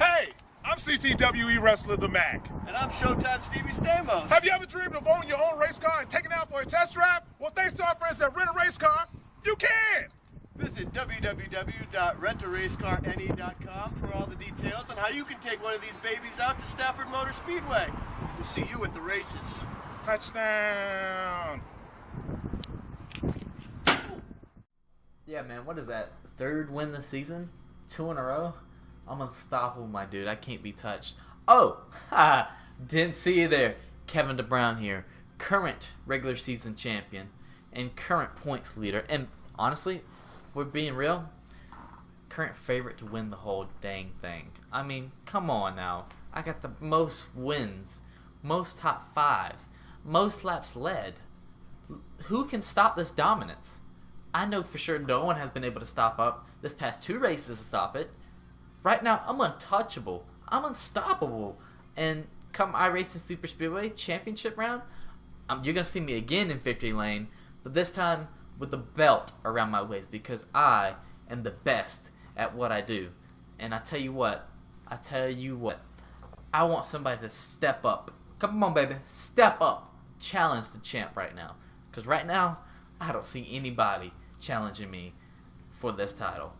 Hey, I'm CTWE Wrestler the Mac. And I'm Showtime Stevie Stamos. Have you ever dreamed of owning your own race car and taking it out for a test drive? Well, thanks to our friends at Rent-A-Racecar, you can! Visit www.rent-a-racecarne.com for all the details on how you can take one of these babies out to Stafford Motor Speedway. We'll see you at the races. Touchdown! Yeah, man, what is that? Third win this season? 2 in a row? I'm unstoppable, my dude. I can't be touched. Oh! Ha! Didn't see you there. Kevin DeBrown here. Current regular season champion and current points leader. And honestly, if we're being real, current favorite to win the whole dang thing. I mean, come on now. I got the most wins, most top fives, most laps led. Who can stop this dominance? I know for sure no one has been able to stop up this past 2 races to stop it. Right now, I'm untouchable. I'm unstoppable. And come iRacing SuperSpeedway Championship round, you're going to see me again in victory lane, but this time with the belt around my waist because I am the best at what I do. And I tell you what, I want somebody to step up. Come on, baby, step up. Challenge the champ right now. Because right now, I don't see anybody challenging me for this title.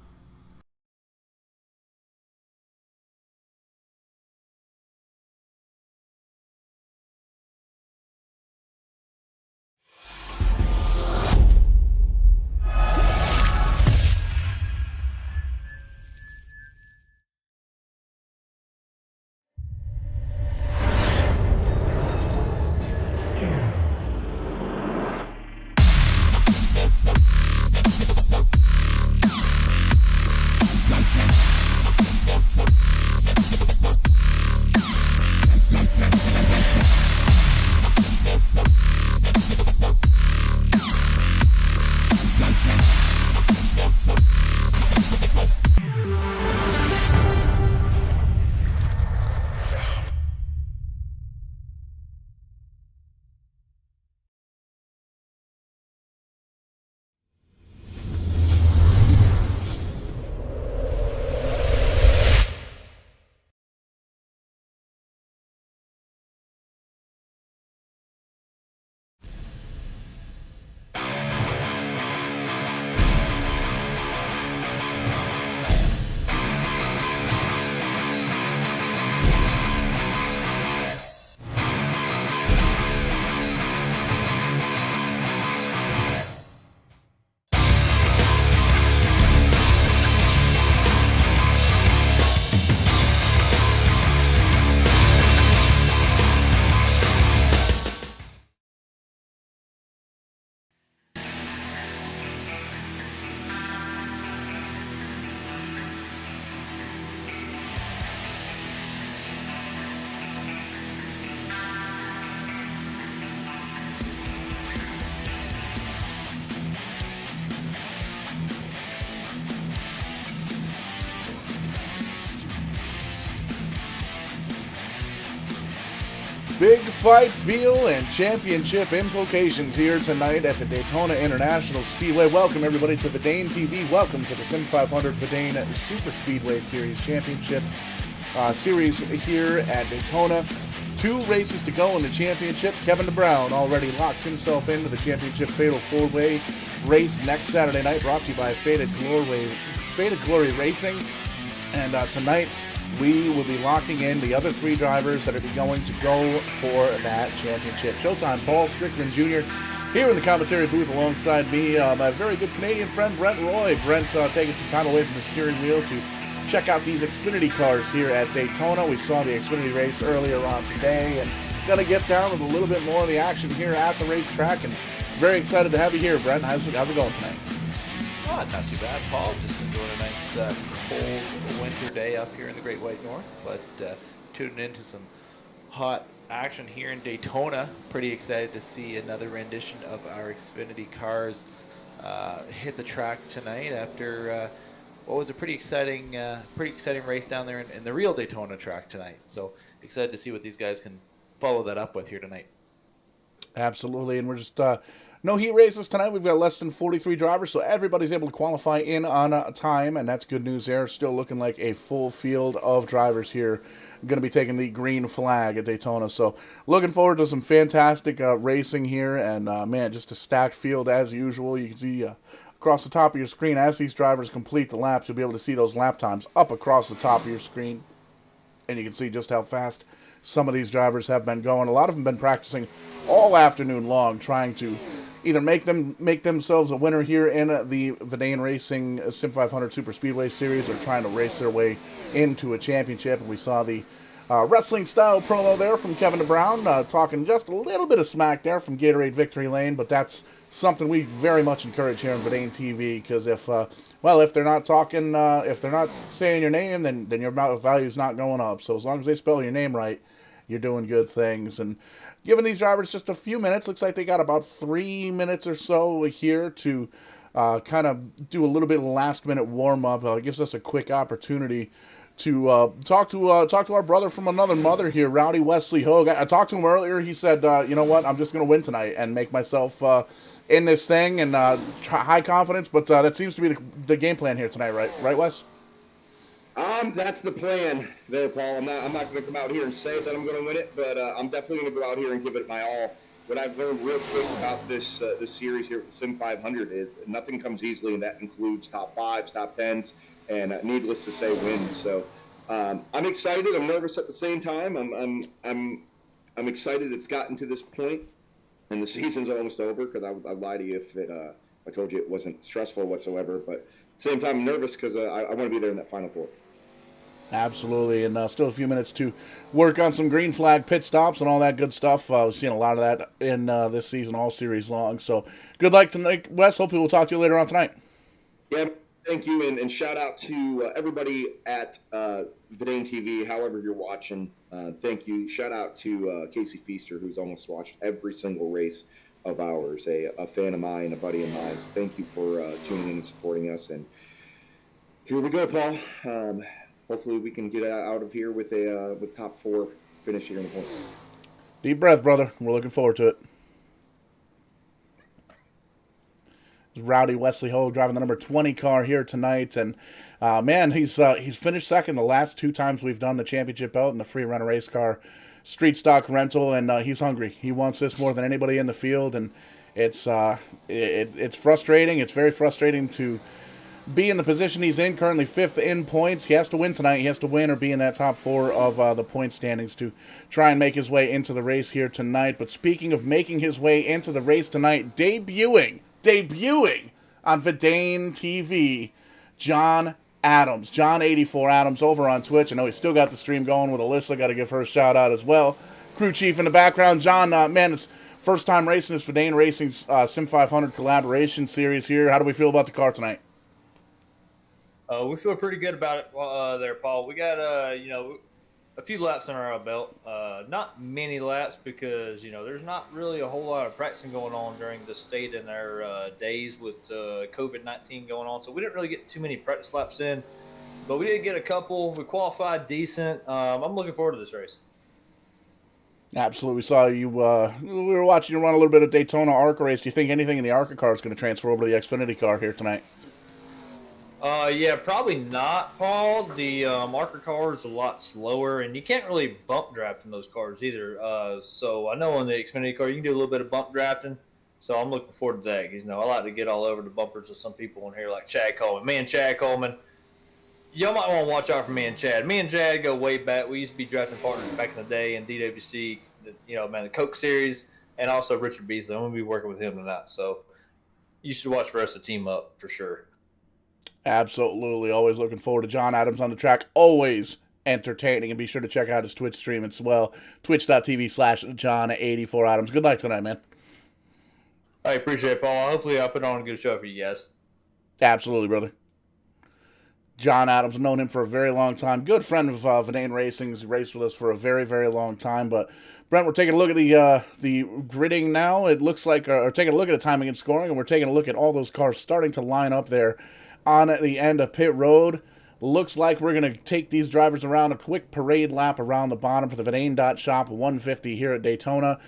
Big fight feel and championship implications here tonight at the Daytona International Speedway. Welcome everybody to Vidane TV. Welcome to the SIM500 Vidane SuperSpeedway Series Championship series here at Daytona. 2 races to go in the championship. Kevin DeBrown already locked himself into the championship fatal 4-way race next Saturday night, brought to you by Faded Glory Racing. And tonight, we will be locking in the other 3 drivers that are going to go for that championship. Showtime, Paul Strickland Jr. here in the commentary booth alongside me, my very good Canadian friend, Brent Roy. Brent taking some time away from the steering wheel to check out these Xfinity cars here at Daytona. We saw the Xfinity race earlier on today, and going to get down with a little bit more of the action here at the racetrack, and very excited to have you here, Brent. How's it going tonight? Oh, not too bad, Paul. Just enjoying a nice cold winter day up here in the Great White North, but tuning into some hot action here in Daytona. Pretty excited to see another rendition of our Xfinity cars hit the track tonight after what was a pretty exciting race down there in the real Daytona track tonight. So excited to see what these guys can follow that up with here tonight. Absolutely, and we're just no heat races tonight. We've got less than 43 drivers, so everybody's able to qualify in on time, and that's good news there. Still looking like a full field of drivers here going to be taking the green flag at Daytona. So looking forward to some fantastic racing here, and man, just a stacked field as usual. You can see across the top of your screen as these drivers complete the laps, you'll be able to see those lap times up across the top of your screen, and you can see just how fast some of these drivers have been going. A lot of them have been practicing all afternoon long, trying to either make themselves a winner here in the Vidane Racing SIM500 Super Speedway Series, or trying to race their way into a championship. And we saw the wrestling-style promo there from Kevin DeBrown, talking just a little bit of smack there from Gatorade Victory Lane, but that's something we very much encourage here on Vidane TV, because if they're not talking, if they're not saying your name, then your value's not going up. So as long as they spell your name right, you're doing good things. And giving these drivers just a few minutes, looks like they got about 3 minutes or so here to kind of do a little bit of last-minute warm-up. It gives us a quick opportunity to talk to our brother from another mother here, Rowdy Wesley Hogue. I talked to him earlier. He said, you know what, I'm just going to win tonight and make myself in this thing, and high confidence, but that seems to be the game plan here tonight, right, Wes? That's the plan there, Paul. I'm not going to come out here and say that I'm going to win it, but I'm definitely going to go out here and give it my all. What I've learned real quick about this series here with the SIM500 is nothing comes easily, and that includes top fives, top tens, and needless to say, wins. So I'm excited. I'm nervous at the same time. I'm excited it's gotten to this point, and the season's almost over, because I'd lie to you if I told you it wasn't stressful whatsoever. But at the same time, I'm nervous because I want to be there in that Final Four. Absolutely, and still a few minutes to work on some green flag pit stops and all that good stuff. We've seen a lot of that in this season, all series long. So good luck tonight, Wes. Hopefully we'll talk to you later on tonight. Yeah, thank you, and shout out to everybody at Vidane TV, however you're watching. Thank you. Shout out to Casey Feaster, who's almost watched every single race of ours, a fan of mine, a buddy of mine. So thank you for tuning in and supporting us. And here we go, Paul. Hopefully we can get out of here with top four finish here in the points. Deep breath, brother. We're looking forward to it. It's Rowdy Wesley Hogue driving the number 20 car here tonight, and man, he's finished second the last two times we've done the championship belt in the free Rent-A-Racecar street stock rental, and he's hungry. He wants this more than anybody in the field, and it's frustrating. It's very frustrating to be in the position he's in, currently fifth in points. He has to win tonight. He has to win or be in that top four of the point standings to try and make his way into the race here tonight. But speaking of making his way into the race tonight, debuting on Vidane TV, John Adams, John84 Adams over on Twitch. I know he's still got the stream going with Alyssa. Got to give her a shout out as well. Crew chief in the background. John, man, it's first time racing this Vidane Racing SIM500 collaboration series here. How do we feel about the car tonight? We feel pretty good about it there, Paul. We got, a few laps on our belt. Not many laps because, there's not really a whole lot of practicing going on during the state in our days with COVID-19 going on. So we didn't really get too many practice laps in, but we did get a couple. We qualified decent. I'm looking forward to this race. Absolutely. We saw you, we were watching you run a little bit of Daytona ARCA race. Do you think anything in the ARCA car is going to transfer over to the Xfinity car here tonight? Yeah, probably not, Paul. The marker car is a lot slower, and you can't really bump draft in those cars either. So I know on the Xfinity car, you can do a little bit of bump drafting. So I'm looking forward to that. I like to get all over the bumpers of some people in here, like Chad Coleman. Me and Chad Coleman, y'all might want to watch out for me and Chad. Me and Chad go way back. We used to be drafting partners back in the day in DWC, the Coke Series, and also Richard Beasley. I'm going to be working with him tonight. So you should watch for us to team up for sure. Absolutely. Always looking forward to John Adams on the track. Always entertaining. And be sure to check out his Twitch stream as well. Twitch.tv/John84 Adams. Good luck tonight, man. I appreciate it, Paul. Hopefully I'll put on a good show for you guys. Absolutely, brother. John Adams, known him for a very long time. Good friend of Vidane Racing. He's raced with us for a very, very long time. But, Brent, we're taking a look at the gridding now. It looks like, or taking a look at the timing and scoring, and we're taking a look at all those cars starting to line up there on the end of pit road. Looks like we're going to take these drivers around a quick parade lap around the bottom for the vidane.shop 150 here at Daytona.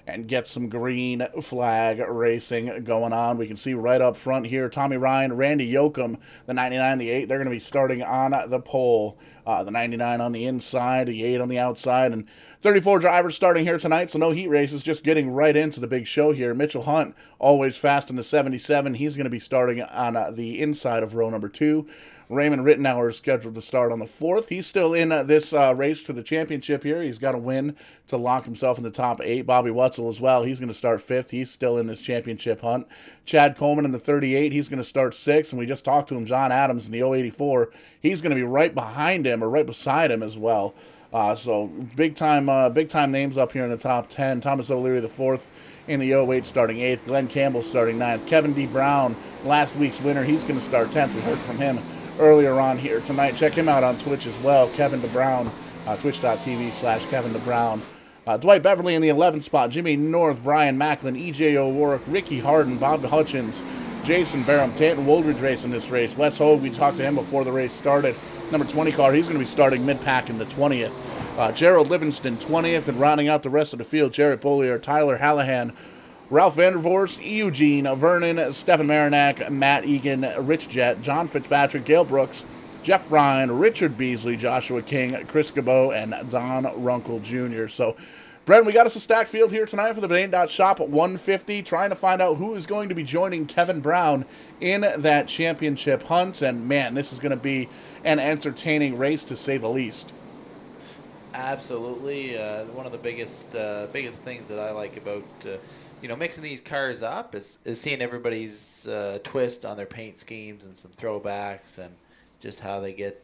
and get some green flag racing going on. We can see right up front here, Tommy Ryan, Randy Yoakum, the 99, the 8. They're going to be starting on the pole. The 99 on the inside, the 8 on the outside, and 34 drivers starting here tonight, so no heat races, just getting right into the big show here. Mitchell Hunt, always fast in the 77. He's going to be starting on the inside of row number 2. Raymond Rittenauer is scheduled to start on the 4th. He's still in this race to the championship here. He's got to win to lock himself in the top 8. Bobby Wetzel as well. He's going to start 5th. He's still in this championship hunt. Chad Coleman in the 38. He's going to start 6th. And we just talked to him, John Adams in the 084. He's going to be right behind him or right beside him as well. So big time names up here in the top 10. Thomas O'Leary the 4th. In the 08 starting 8th. Glenn Campbell starting 9th. Kevin D. Brown, last week's winner. He's going to start 10th. We heard from him earlier on here tonight. Check him out on Twitch as well, Kevin DeBrown, twitch.tv/Kevin DeBrown. Dwight Beverly in the 11th spot, Jimmy North, Brian Macklin, EJ O'Rourke, Ricky Harden, Bob Hutchins, Jason Barham, Tanton Woldridge racing this race. Wes Hogue, we talked to him before the race started. Number 20 car, he's going to be starting mid-pack in the 20th. Gerald Livingston, 20th, and rounding out the rest of the field, Jared Bollier, Tyler Hallahan, Ralph Vandervoorst, Eugene Vernon, Stephen Marinac, Matt Egan, Rich Jett, John Fitzpatrick, Gail Brooks, Jeff Ryan, Richard Beasley, Joshua King, Chris Cabot, and Don Runkle Jr. So, Brent, we got us a stacked field here tonight for the vidane.shop at 150, trying to find out who is going to be joining Kevin Brown in that championship hunt. And, man, this is going to be an entertaining race, to say the least. Absolutely. One of the biggest things that I like about mixing these cars up is seeing everybody's twist on their paint schemes and some throwbacks and just how they get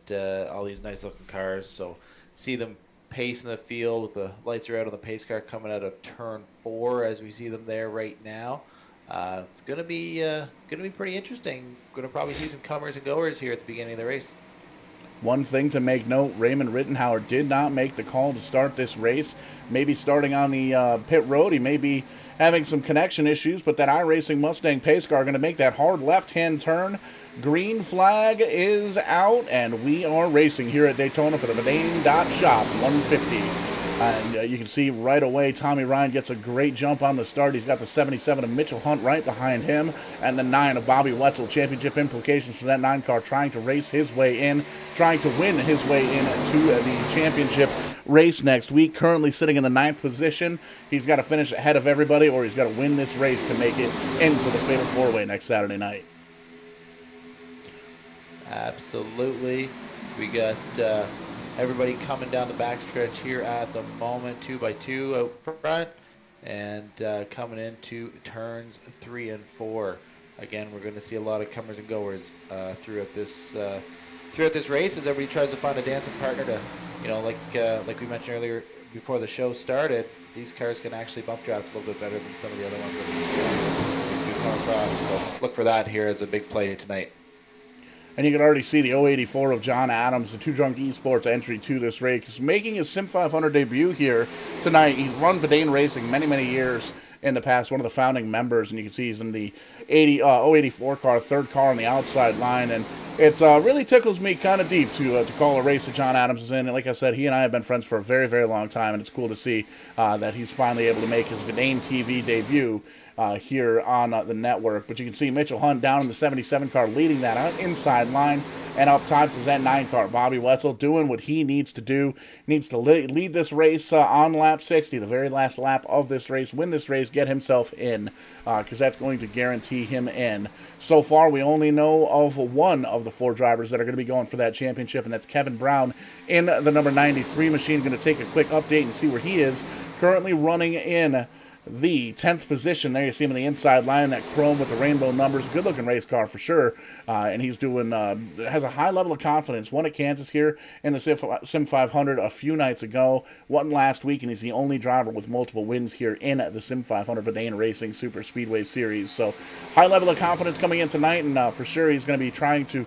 all these nice looking cars. So see them pace in the field with the lights are out on the pace car coming out of turn 4 as we see them there right now. It's gonna be pretty interesting. Gonna probably see some comers and goers here at the beginning of the race. One thing to make note, Raymond Rittenauer did not make the call to start this race. Maybe starting on the pit road. He may be having some connection issues, but that iRacing Mustang pace car going to make that hard left-hand turn. Green flag is out, and we are racing here at Daytona for the vidane.shop 150. And you can see right away Tommy Ryan gets a great jump on the start. He's got the 77 of Mitchell Hunt right behind him, and the 9 of Bobby Wetzel. Championship implications for that 9 car, trying to race his way in, trying to win his way in to the championship race next week. Currently sitting in the 9th position. He's got to finish ahead of everybody, or he's got to win this race to make it into the Fatal 4-Way next Saturday night. Absolutely. We got everybody coming down the backstretch here at the moment, 2 by 2 out front, and coming into turns 3 and 4. Again, we're going to see a lot of comers and goers throughout this race as everybody tries to find a dancing partner to, like we mentioned earlier before the show started. These cars can actually bump draft a little bit better than some of the other ones that we've come across. So look for that here as a big play tonight. And you can already see the 084 of John Adams, the Two Drunk Esports entry to this race, making his SIM500 debut here tonight. He's run Vidane Racing many, many years in the past, one of the founding members, and you can see he's in the 084 car, 3rd car on the outside line, and it really tickles me kind of deep to call a race that John Adams is in. And like I said, he and I have been friends for a very, very long time, and it's cool to see that he's finally able to make his Vidane TV debut here on the network. But you can see Mitchell Hunt down in the 77 car leading that inside line, and up top is that 9 car, Bobby Wetzel, doing what he needs to do. Needs to lead this race on lap 60, the very last lap of this race, win this race, get himself in, because that's going to guarantee him in. So far, we only know of one of the 4 drivers that are going to be going for that championship, and that's Kevin Brown in the number 93 machine. Going to take a quick update and see where he is. Currently running in the 10th position. There you see him on the inside line, that chrome with the rainbow numbers. Good looking race car for sure. And he's doing, has a high level of confidence. Won at Kansas here in the SIM500 a few nights ago. Won last week, and he's the only driver with multiple wins here in the SIM500 Vidane Racing SuperSpeedway Series. So high level of confidence coming in tonight, and for sure he's going to be trying to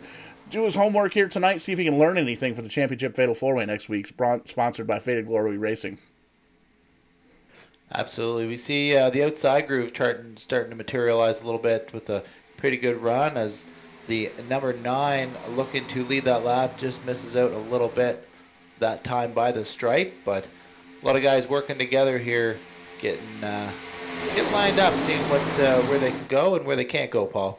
do his homework here tonight, see if he can learn anything for the championship Fatal 4-Way next week, sponsored by Fated Glory Racing. Absolutely. We see the outside groove starting to materialize a little bit with a pretty good run as the number 9 looking to lead that lap just misses out a little bit that time by the stripe, but a lot of guys working together here getting lined up, seeing where they can go and where they can't go, Paul.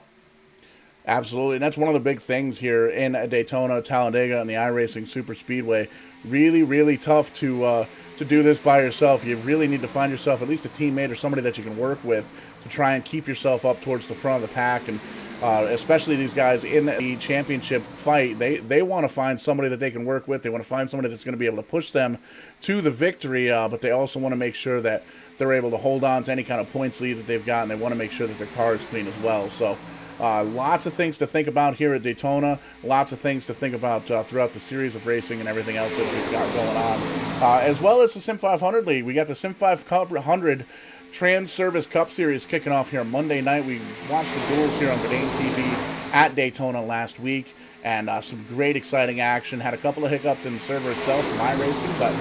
Absolutely, and that's one of the big things here in Daytona, Talladega, and the iRacing SuperSpeedway. Really, really tough to do this by yourself. You really need to find yourself at least a teammate or somebody that you can work with to try and keep yourself up towards the front of the pack. And especially these guys in the championship fight, they want to find somebody that they can work with. They want to find somebody that's going to be able to push them to the victory, but they also want to make sure that they're able to hold on to any kind of points lead that they've got, and they want to make sure that their car is clean as well. So lots of things to think about here at Daytona. Lots of things to think about throughout the series of racing and everything else that we've got going on. As well as the SIM500 League. We got the SIM500 Trans Service Cup Series kicking off here Monday night. We watched the duels here on Vidane TV at Daytona last week, and some great exciting action. Had a couple of hiccups in the server itself from iRacing, but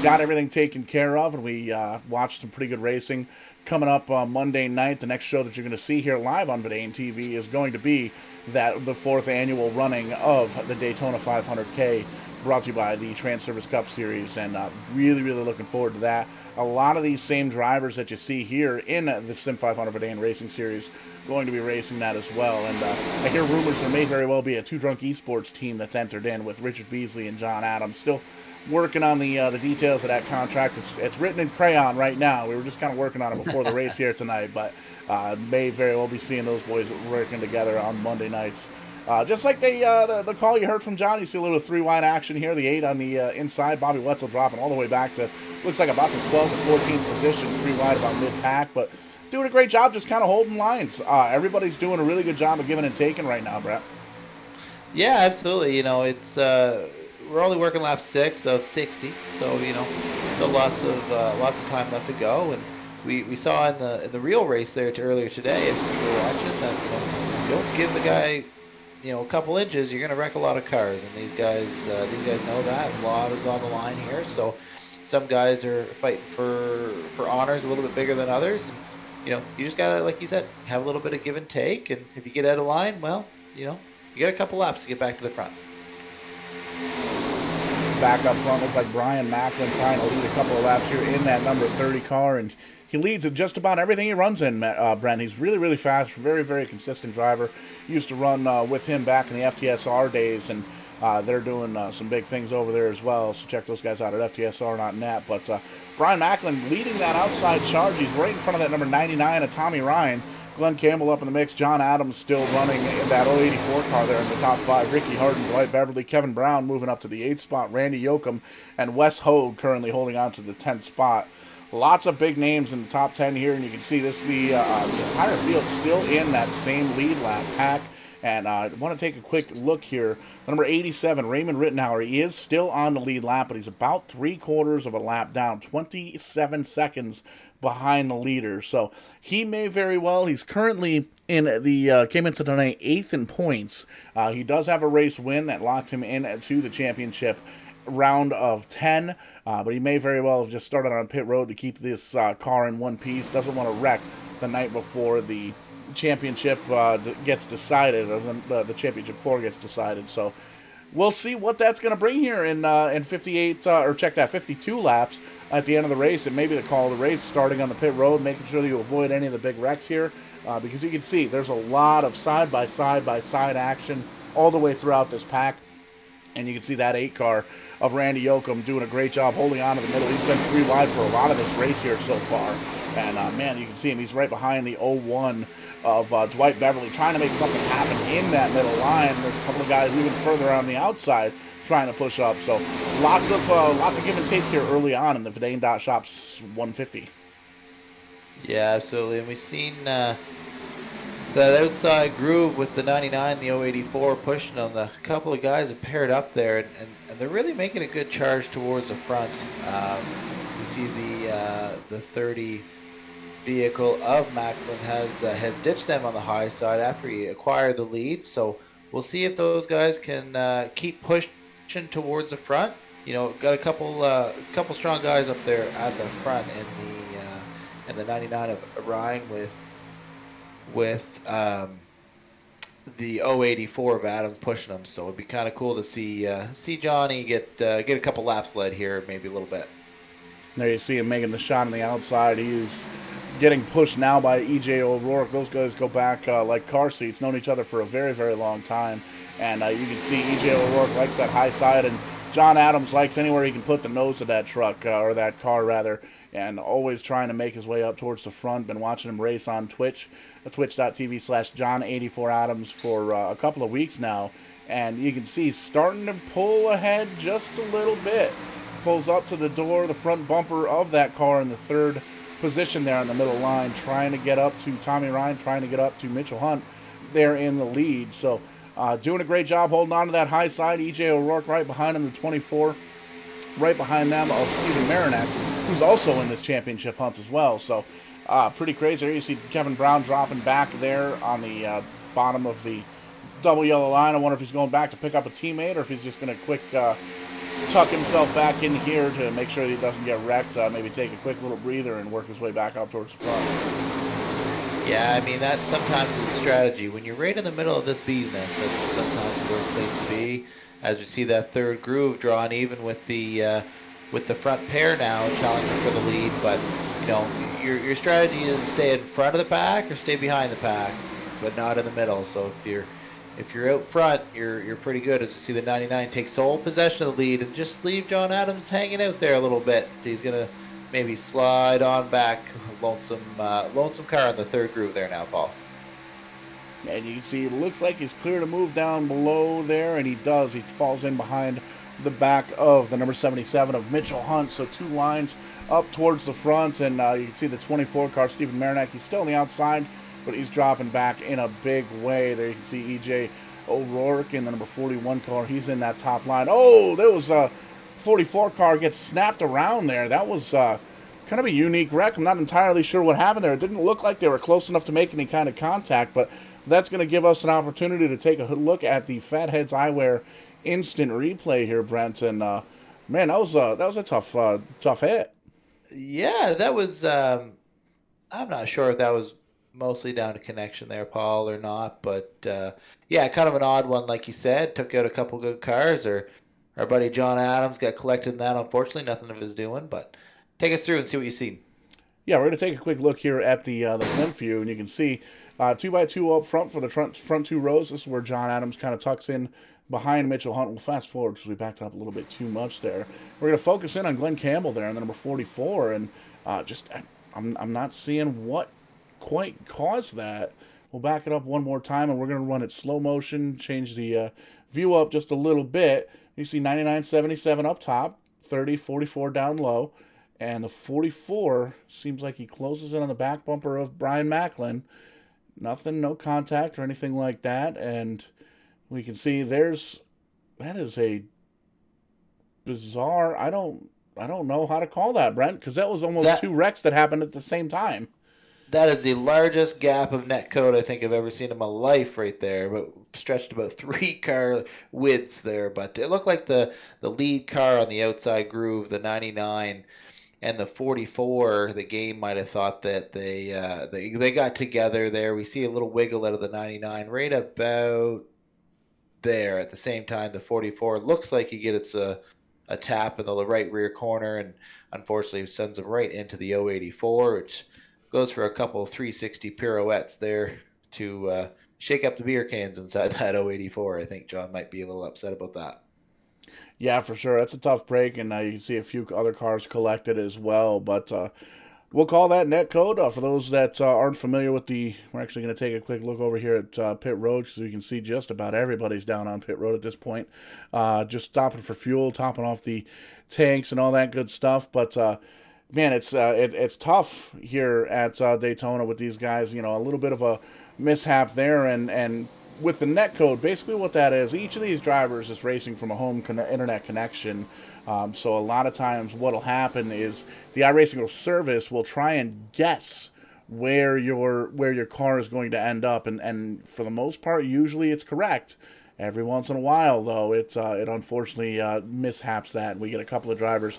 got everything taken care of, and we watched some pretty good racing. Coming up on Monday night, the next show that you're going to see here live on Vidane TV is going to be the fourth annual running of the Daytona 500K, brought to you by the Trans Service Cup Series, and really, really looking forward to that. A lot of these same drivers that you see here in the SIM500 Vidane Racing Series going to be racing that as well. And I hear rumors there may very well be a Two Drunk Esports team that's entered in with Richard Beasley and John Adams. Still working on the details of that contract. It's written in crayon right now. We were just kind of working on it before the race here tonight, but may very well be seeing those boys working together on Monday nights. Just like the call you heard from John, you see a little 3-wide action here. The 8 on the inside. Bobby Wetzel dropping all the way back to, looks like about the 12th or 14th position. 3-wide about mid-pack, but doing a great job just kind of holding lines. Everybody's doing a really good job of giving and taking right now, Brett. Yeah, absolutely. You know, it's we're only working lap 6 of 60, so you know, still lots of time left to go. And we saw in the real race there earlier today, if you were watching, that you don't give the guy a couple inches, you're going to wreck a lot of cars. And these guys know that. A lot is on the line here, so some guys are fighting for honors a little bit bigger than others. And you just gotta, like you said, have a little bit of give and take. And if you get out of line, well, you get a couple laps to get back to the front. Back up front, looks like Brian Macklin trying to lead a couple of laps here in that number 30 car, and he leads in just about everything he runs in, Brent. He's really, really fast, very, very consistent driver. Used to run with him back in the FTSR days, and they're doing some big things over there as well, so check those guys out at FTSR.net. But Brian Macklin leading that outside charge. He's right in front of that number 99 of Tommy Ryan. Glenn Campbell up in the mix. John Adams still running in that 084 car there in the top 5. Ricky Harden, Dwight Beverly, Kevin Brown moving up to the 8th spot. Randy Yoakum and Wes Hogue currently holding on to the 10th spot. Lots of big names in the top 10 here, and you can see this the entire field still in that same lead lap pack. And I want to take a quick look here. Number 87, Raymond Rittenhauer, he is still on the lead lap, but he's about 3/4 of a lap down, 27 seconds behind the leader. So he may very well, he's currently in the, came into tonight 8th in points. He does have a race win that locked him in to the championship round of 10, but he may very well have just started on pit road to keep this car in one piece. Doesn't want to wreck the night before the championship gets decided, or the championship floor gets decided. So we'll see what that's going to bring here in 58 or check that 52 laps at the end of the race. And maybe the call of the race starting on the pit road, making sure that you avoid any of the big wrecks here, because you can see there's a lot of side by side action all the way throughout this pack. And you can see that 8 car of Randy Yoakum doing a great job holding on to the middle. He's been 3 wide for a lot of this race here so far. And, man, you can see him. He's right behind the 01 of Dwight Beverly, trying to make something happen in that middle line. There's a couple of guys even further on the outside trying to push up. So lots of give and take here early on in the vidane.shop's 150. Yeah, absolutely. And we've seen that outside groove with the 99, the 084 pushing them. A couple of guys have paired up there, and they're really making a good charge towards the front. We see the 30 vehicle of Macklin has ditched them on the high side after he acquired the lead. So we'll see if those guys can keep pushing towards the front. Got a couple strong guys up there at the front in the 99 of Ryan with the 084 of Adams pushing them. So it'd be kind of cool to see Johnny get a couple laps led here, maybe a little bit. There you see him making the shot on the outside. He is getting pushed now by E.J. O'Rourke. Those guys go back like car seats, known each other for a very, very long time. And you can see E.J. O'Rourke likes that high side, and John Adams likes anywhere he can put the nose of that truck, or that car rather, and always trying to make his way up towards the front. Been watching him race on Twitch, twitch.tv/John84Adams for a couple of weeks now. And you can see he's starting to pull ahead just a little bit. Pulls up to the door, the front bumper of that car in the third position there on the middle line, trying to get up to Tommy Ryan, trying to get up to Mitchell Hunt there in the lead. So doing a great job holding on to that high side. E.J. O'Rourke right behind him, the 24, right behind them of Stephen Marinak, who's also in this championship hunt as well. So pretty crazy. There you see Kevin Brown dropping back there on the bottom of the double yellow line. I wonder if he's going back to pick up a teammate, or if he's just going to quick tuck himself back in here to make sure that he doesn't get wrecked. Maybe take a quick little breather and work his way back up towards the front. Yeah, I mean, that sometimes is a strategy. When you're right in the middle of this bee's nest, that's sometimes the worst place to be. As we see that third groove drawing even with the front pair now, challenging for the lead. But, you know, your strategy is stay in front of the pack or stay behind the pack, but not in the middle. So if you're out front, you're pretty good. As you see the 99 take sole possession of the lead and just leave John Adams hanging out there a little bit. He's going to maybe slide on back. Lonesome car on the third groove there now, Paul. And you can see it looks like he's clear to move down below there, and he does. He falls in behind the back of the number 77 of Mitchell Hunt. So two lines up towards the front, and you can see the 24 car, Stephen Marinak. He's still on the outside, but he's dropping back in a big way. There you can see E.J. O'Rourke in the number 41 car. He's in that top line. Oh, there was a 44 car gets snapped around there. That was kind of a unique wreck. I'm not entirely sure what happened there. It didn't look like they were close enough to make any kind of contact, but that's going to give us an opportunity to take a look at the Fatheads Eyewear instant replay here, Brent. And man, that was a tough hit. Yeah, that was. I'm not sure if that was mostly down to connection there, Paul, or not, but yeah, kind of an odd one, like you said. Took out a couple good cars. Or our buddy John Adams got collected in that. Unfortunately, nothing of his doing, but. Take us through and see what you see. Yeah, we're going to take a quick look here at the blimp view, and you can see 2x2 up front for the front two rows. This is where John Adams kind of tucks in behind Mitchell Hunt. We'll fast forward because we backed up a little bit too much there. We're going to focus in on Glenn Campbell there in the number 44, and I'm not seeing what quite caused that. We'll back it up one more time, and we're going to run it slow motion, change the view up just a little bit. You see 99.77 up top, 30.44 down low. And the 44 seems like he closes in on the back bumper of Brian Macklin. Nothing, no contact or anything like that. And we can see that is a bizarre, I don't know how to call that, Brent, because that was almost two wrecks that happened at the same time. That is the largest gap of net code I think I've ever seen in my life right there, but stretched about 3 car widths there. But it looked like the lead car on the outside groove, the 99, and the 44, the game might have thought that they got together there. We see a little wiggle out of the 99 right about there. At the same time, the 44 looks like he gets a tap in the right rear corner, and unfortunately sends him right into the 084, which goes for a couple of 360 pirouettes there to shake up the beer cans inside that 084. I think John might be a little upset about that. Yeah, for sure. That's a tough break, and you can see a few other cars collected as well. But we'll call that net code. For those that aren't familiar with we're actually going to take a quick look over here at pit road, so you can see just about everybody's down on pit road at this point. Just stopping for fuel, topping off the tanks and all that good stuff. But man, it's tough here at Daytona with these guys. You know, a little bit of a mishap there, and with the net code, basically what that is, each of these drivers is racing from a home internet connection. So a lot of times what will happen is the iRacing service will try and guess where your car is going to end up, and for the most part, usually it's correct. Every once in a while, though, it unfortunately mishaps that, and we get a couple of drivers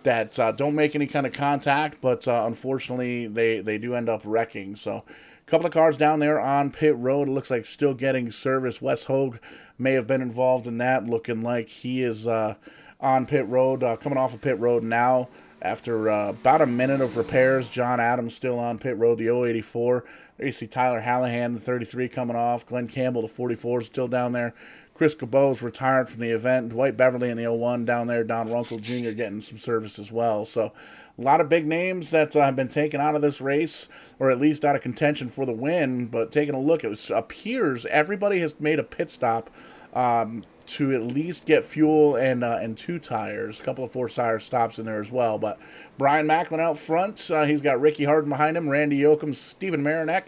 that don't make any kind of contact, but unfortunately they do end up wrecking. So couple of cars down there on pit road. It looks like still getting service. Wes Hogue may have been involved in that, looking like he is on pit road, coming off of pit road now. After about a minute of repairs, John Adams still on pit road, the 084. There you see Tyler Hallahan, the 33, coming off. Glenn Campbell, the 44, still down there. Chris Cabot's retired from the event. Dwight Beverly in the 01 down there. Don Runkle Jr. getting some service as well. So a lot of big names that have been taken out of this race, or at least out of contention for the win. But taking a look, it appears everybody has made a pit stop to at least get fuel and 2 tires. A couple of 4-tire stops in there as well. But Brian Macklin out front. He's got Ricky Harden behind him, Randy Yoakum, Stephen Marinak,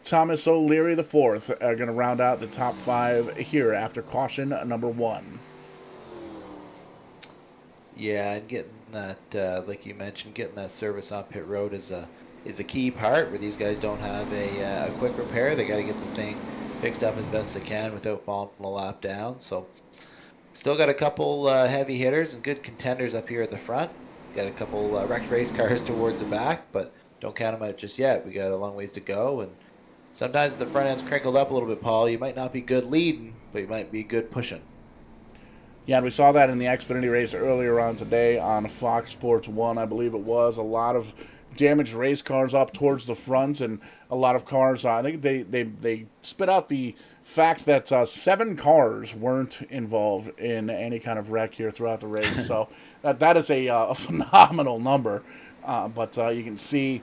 Thomas O'Leary the 4th are going to round out the top 5 here after caution number 1. Yeah, and getting that, like you mentioned, getting that service on pit road is a key part where these guys don't have a quick repair. They got to get the thing fixed up as best they can without falling a lap down. So still got a couple heavy hitters and good contenders up here at the front. Got a couple wrecked race cars towards the back, but don't count them out just yet. We got a long ways to go, and sometimes the front end's crinkled up a little bit, Paul. You might not be good leading, but you might be good pushing. Yeah, and we saw that in the Xfinity race earlier on today on Fox Sports 1, I believe it was. A lot of damaged race cars up towards the front, and a lot of cars, I think they spit out the fact that 7 cars weren't involved in any kind of wreck here throughout the race. So that is a phenomenal number. But you can see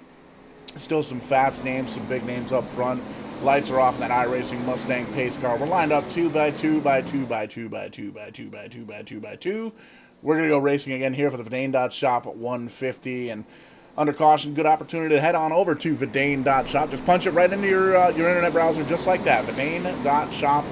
still some fast names, some big names up front. Lights are off in that iRacing Mustang pace car. We're lined up 2 by 2 by 2 by 2 by 2 by 2 by 2 by 2 by 2. We're going to go racing again here for the Vidane.shop at 150. And under caution, good opportunity to head on over to Vidane.shop. Just punch it right into your internet browser just like that. Vidane.shop.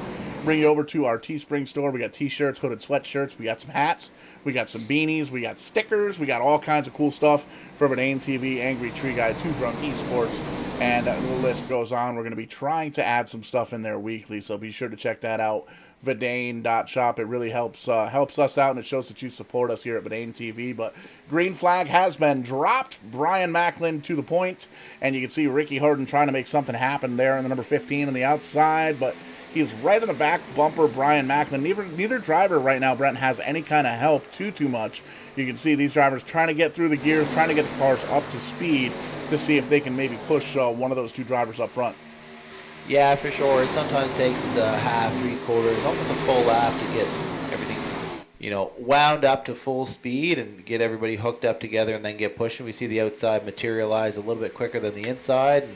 Bring you over to our Teespring store. We got t-shirts, hooded sweatshirts. We got some hats. We got some beanies. We got stickers. We got all kinds of cool stuff for Vidane TV, Angry Tree Guy, Two Drunk Esports, and the list goes on. We're going to be trying to add some stuff in there weekly, so be sure to check that out. Vidane.shop. It really helps us out, and it shows that you support us here at Vidane TV. But green flag has been dropped. Brian Macklin to the point, and you can see Ricky Harden trying to make something happen there in the number 15 on the outside, but he's right in the back bumper, Brian Macklin. Neither driver right now, Brent, has any kind of help too much. You can see these drivers trying to get through the gears, trying to get the cars up to speed to see if they can maybe push one of those 2 drivers up front. Yeah, for sure. It sometimes takes half, 3/4, almost a full lap to get everything, wound up to full speed and get everybody hooked up together and then get pushing. We see the outside materialize a little bit quicker than the inside, and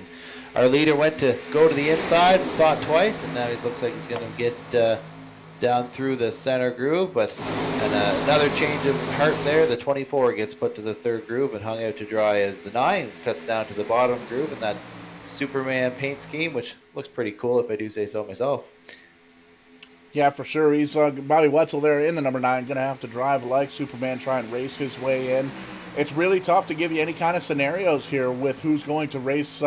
our leader went to go to the inside, thought twice, and now it looks like he's going to get down through the center groove. But another change of heart there. The 24 gets put to the 3rd groove and hung out to dry as the 9 cuts down to the bottom groove in that Superman paint scheme, which looks pretty cool if I do say so myself. Yeah, for sure. He's Bobby Wetzel there in the number 9, going to have to drive like Superman, try and race his way in. It's really tough to give you any kind of scenarios here with who's going to race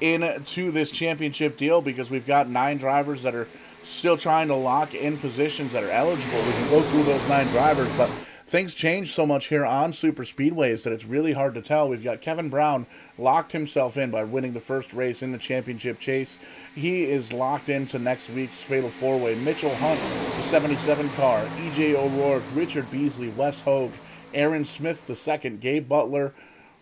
into this championship deal, because we've got 9 drivers that are still trying to lock in positions that are eligible. We can go through those 9 drivers, but things change so much here on Super Speedways that it's really hard to tell. We've got Kevin Brown locked himself in by winning the first race in the championship chase. He is locked into next week's Fatal 4-Way. Mitchell Hunt, the 77 car, EJ O'Rourke, Richard Beasley, Wes Hogue, Aaron Smith II, Gabe Butler,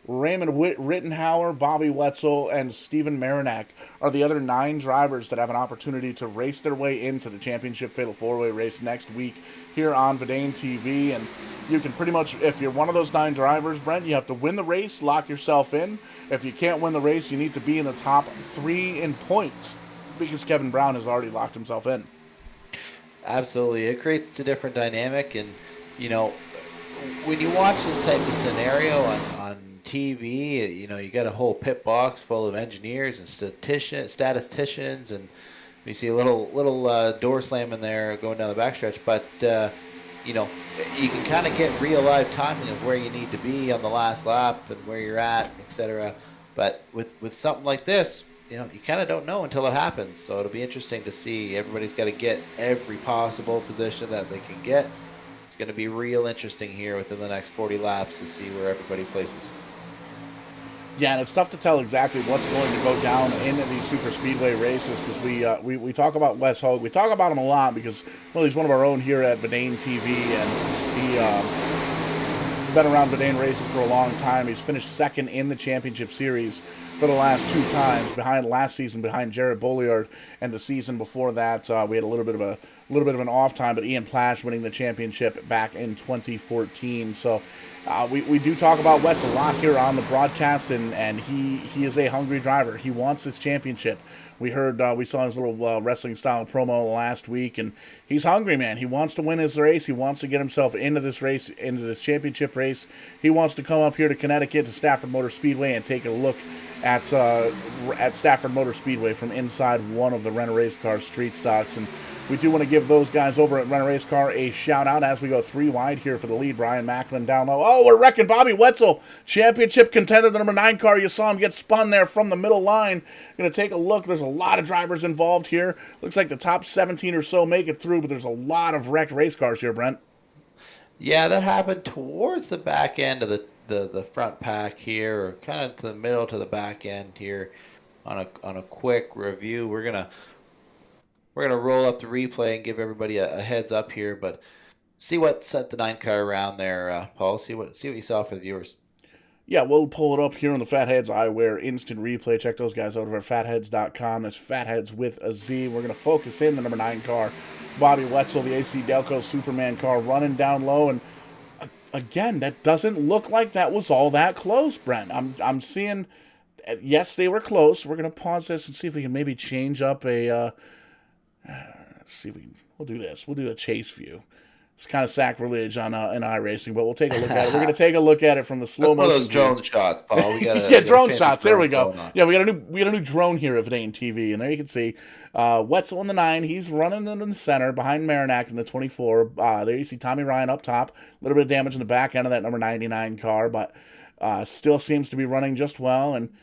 Raymond Rittenhauer, Bobby Wetzel, and Stephen Marinak are the other 9 drivers that have an opportunity to race their way into the championship Fatal 4-Way race next week here on Vidane TV. And you can pretty much, if you're one of those 9 drivers, Brent, you have to win the race, lock yourself in. If you can't win the race, you need to be in the top 3 in points, because Kevin Brown has already locked himself in. Absolutely. It creates a different dynamic, and, when you watch this type of scenario on TV, you got a whole pit box full of engineers and statisticians, and we see a little door slamming there going down the backstretch. But you can kind of get real live timing of where you need to be on the last lap and where you're at, etc. But with something like this, you kind of don't know until it happens. So it'll be interesting to see. Everybody's got to get every possible position that they can get. It's going to be real interesting here within the next 40 laps to see where everybody places. Yeah, and it's tough to tell exactly what's going to go down in these super speedway races, because we talk about Wes Hogue. We talk about him a lot because, well, he's one of our own here at Vidane TV, and been around Vidane Racing for a long time. He's finished second in the championship series for the last 2 times, last season behind Jared Bolliard, and the season before that we had a little bit of an off time, but Ian Plash winning the championship back in 2014. So we do talk about Wes a lot here on the broadcast, and he is a hungry driver. He wants this championship. We saw his little wrestling style promo last week, and he's hungry, man. He wants to win his race. He wants to get himself into this race, into this championship race. He wants to come up here to Connecticut, to Stafford Motor Speedway, and take a look at Stafford Motor Speedway from inside one of the Rent-A-Racecar street stocks. And we do want to give those guys over at Rent-A-Racecar a shout-out as we go 3 wide here for the lead. Brian Macklin down low. Oh, we're wrecking Bobby Wetzel, championship contender, the number 9 car. You saw him get spun there from the middle line. Going to take a look. There's a lot of drivers involved here. Looks like the top 17 or so make it through, but there's a lot of wrecked race cars here, Brent. Yeah, that happened towards the back end of the front pack here, or kind of to the middle to the back end here. On a quick review, we're gonna roll up the replay and give everybody a heads up here, but see what sent the 9 car around there, Paul. See what you saw for the viewers. Yeah, we'll pull it up here on the Fatheads Eyewear Instant Replay. Check those guys out over at fatheads.com. That's Fatheads with a Z. We're going to focus in the number 9 car, Bobby Wetzel, the AC Delco Superman car, running down low. And again, that doesn't look like that was all that close, Brent. I'm seeing, yes, they were close. We're going to pause this and see if we can maybe change up a, let's see if we can, we'll do this. We'll do a chase view. It's kind of sacrilege on in iRacing, but we'll take a look at it. We're going to take a look at it from the slow motion. Those drone shots, Paul. We got yeah, drone shots. There we go. Yeah, we got a new drone here of Vidane TV, and there you can see Wetzel in the 9. He's running in the center behind Marinac in the 24. There you see Tommy Ryan up top. A little bit of damage in the back end of that number 99 car, but still seems to be running just well. And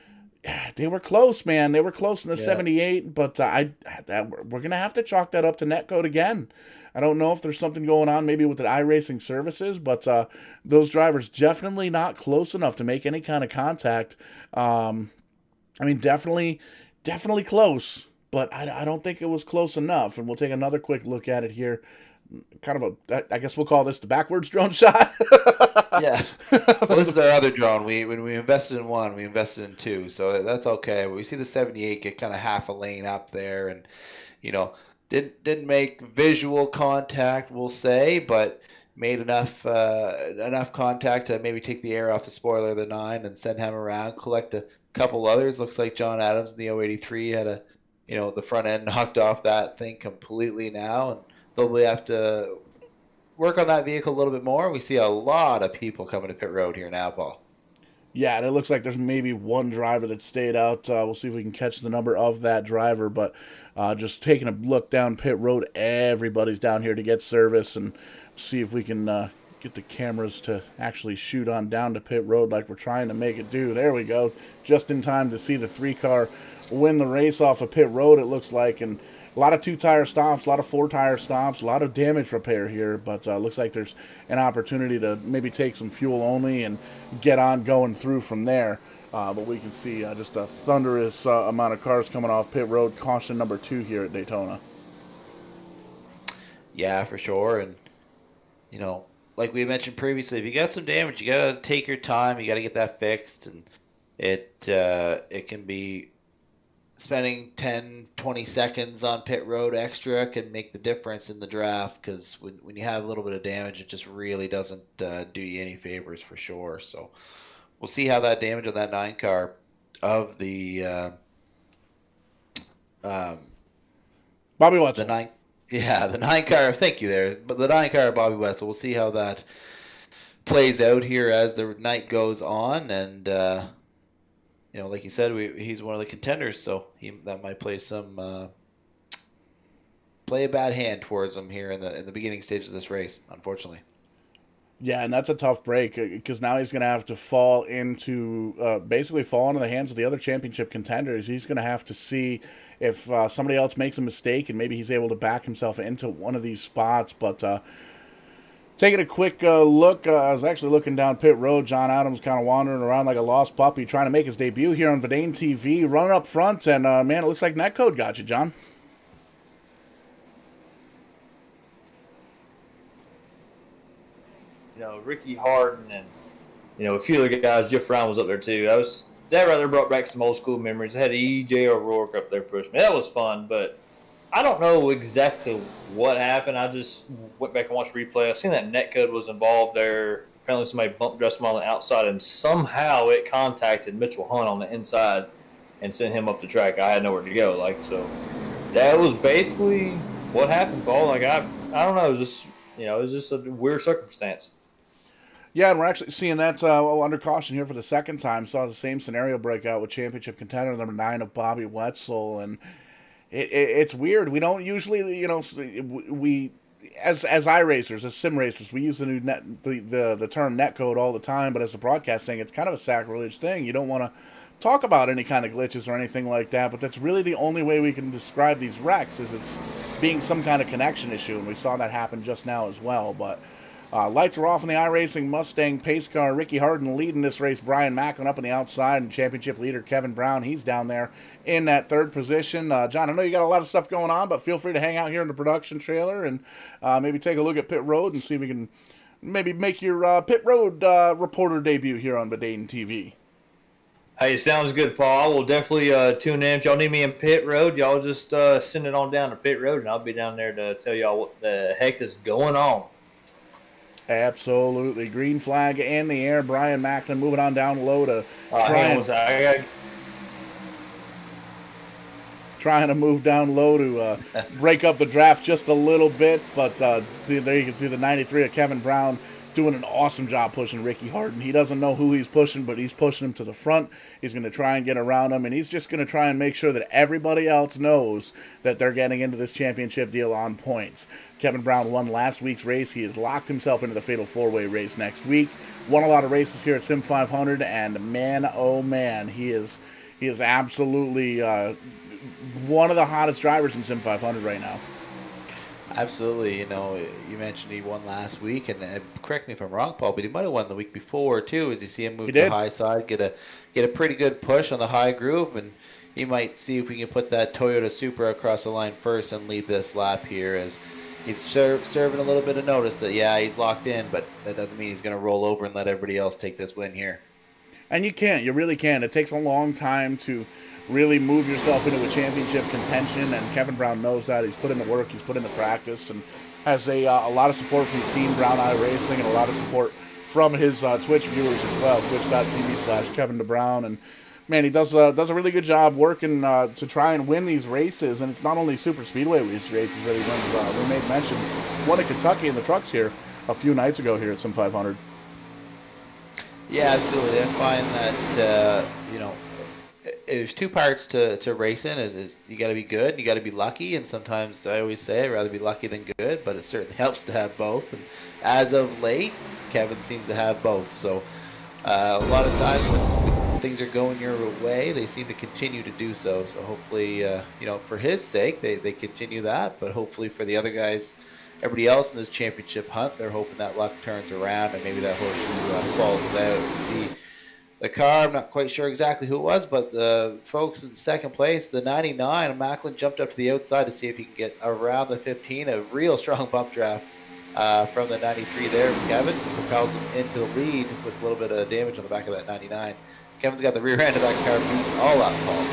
they were close, man. They were close in the 78, but we're going to have to chalk that up to netcode again. I don't know if there's something going on maybe with the iRacing services, but those drivers definitely not close enough to make any kind of contact. I mean, definitely close, but I don't think it was close enough. And we'll take another quick look at it here. Kind of I guess we'll call this the backwards drone shot. Yeah. Well, this is our other drone. When we invested in one, we invested in 2, so that's okay. But we see the 78 get kind of half a lane up there, and didn't make visual contact, we'll say, but made enough contact to maybe take the air off the spoiler of the 9 and send him around, collect a couple others. Looks like John Adams in the 083 had the front end knocked off that thing completely now, and they'll have to work on that vehicle a little bit more. We see a lot of people coming to pit road here now, Paul. Yeah, and it looks like there's maybe one driver that stayed out. We'll see if we can catch the number of that driver, but just taking a look down pit road, everybody's down here to get service, and see if we can get the cameras to actually shoot on down to pit road like we're trying to make it do. There we go, just in time to see the 3 car win the race off of pit road, it looks like, and a lot of 2-tire stomps, a lot of 4-tire stomps, a lot of damage repair here, but looks like there's an opportunity to maybe take some fuel only and get on going through from there. But we can see just a thunderous amount of cars coming off pit road. Caution number 2 here at Daytona. Yeah, for sure. And, like we mentioned previously, if you got some damage, you got to take your time. You got to get that fixed. And it can be spending 10, 20 seconds on pit road extra can make the difference in the draft, because when you have a little bit of damage, it just really doesn't do you any favors for sure. So we'll see how that damage on that 9 car of the Bobby Wetzel. The 9 car. Thank you there. But the 9 car of Bobby Wetzel. We'll see how that plays out here as the night goes on, and like you said, he's one of the contenders, so that might play a bad hand towards him here in the beginning stages of this race, unfortunately. Yeah, and that's a tough break, because now he's going to have to basically fall into the hands of the other championship contenders. He's going to have to see if somebody else makes a mistake, and maybe he's able to back himself into one of these spots. But taking a quick look, I was actually looking down pit road. John Adams kind of wandering around like a lost puppy, trying to make his debut here on Vidane TV, running up front, and man, it looks like netcode got you, John. Ricky Harden and a few other guys. Jeff Brown was up there too. That rather brought back some old school memories. I had EJ O'Rourke up there pushing me. That was fun, but I don't know exactly what happened. I just went back and watched replay. I seen that netcode was involved there. Apparently somebody bumped Justin on the outside, and somehow it contacted Mitchell Hunt on the inside and sent him up the track. I had nowhere to go. So that was basically what happened, Paul. I don't know. It was just a weird circumstance. Yeah, and we're actually seeing that under caution here for the second time. Saw the same scenario break out with championship contender number 9 of Bobby Wetzel, and it's weird. We don't usually, we as iRacers, as sim racers, we use the new the term netcode all the time. But as a broadcast thing, it's kind of a sacrilege thing. You don't want to talk about any kind of glitches or anything like that. But that's really the only way we can describe these wrecks, is it's being some kind of connection issue, and we saw that happen just now as well. But lights are off in the iRacing Mustang pace car. Ricky Harden leading this race. Brian Macklin up on the outside, and championship leader Kevin Brown, he's down there in that third position. John, I know you got a lot of stuff going on, but feel free to hang out here in the production trailer and maybe take a look at pit road and see if we can maybe make your pit road reporter debut here on Vidane TV. Hey, sounds good, Paul. I will definitely tune in. If y'all need me in pit road, y'all just send it on down to pit road, and I'll be down there to tell y'all what the heck is going on. Absolutely. Green flag in the air. Brian Macklin moving on down low to trying to move down low to break up the draft just a little bit. But there you can see the 93 of Kevin Brown doing an awesome job pushing Ricky Harden. He doesn't know who he's pushing, but he's pushing him to the front. He's going to try and get around him, and he's just going to try and make sure that everybody else knows that they're getting into this championship deal on points. Kevin Brown won last week's race. He has locked himself into the Fatal 4-Way race next week. Won a lot of races here at SIM500, and man, oh man, he is absolutely one of the hottest drivers in SIM500 right now. Absolutely. You mentioned he won last week, and correct me if I'm wrong, Paul, but he might have won the week before too. As you see him move to the high side, get a pretty good push on the high groove, and he might see if we can put that Toyota Supra across the line first and lead this lap here, as he's serving a little bit of notice that he's locked in, but that doesn't mean he's going to roll over and let everybody else take this win here. And you really can't. It takes a long time to really move yourself into a championship contention, and Kevin Brown knows that. He's put in the work, he's put in the practice, and has a lot of support from his team, Brown iRacing, and a lot of support from his Twitch viewers as well, twitch.tv/Kevin DeBrown. And man, he does a really good job working to try and win these races. And it's not only SuperSpeedway races that he wins. We made mention one in Kentucky in the trucks here a few nights ago here at SIM500. Yeah, absolutely. I find that there's two parts to racing. Is you got to be good, and you got to be lucky. And sometimes I always say I'd rather be lucky than good, but it certainly helps to have both. And as of late, Kevin seems to have both. So a lot of times when things are going your way, they seem to continue to do so. So hopefully, for his sake, they continue that. But hopefully for the other guys, everybody else in this championship hunt, they're hoping that luck turns around and maybe that horseshoe falls out. You see the car, I'm not quite sure exactly who it was, but the folks in second place, the 99, Macklin jumped up to the outside to see if he can get around the 15. A real strong bump draft from the 93 there. Kevin propels him into the lead with a little bit of damage on the back of that 99. Kevin's got the rear end of that car beat all out, Paul.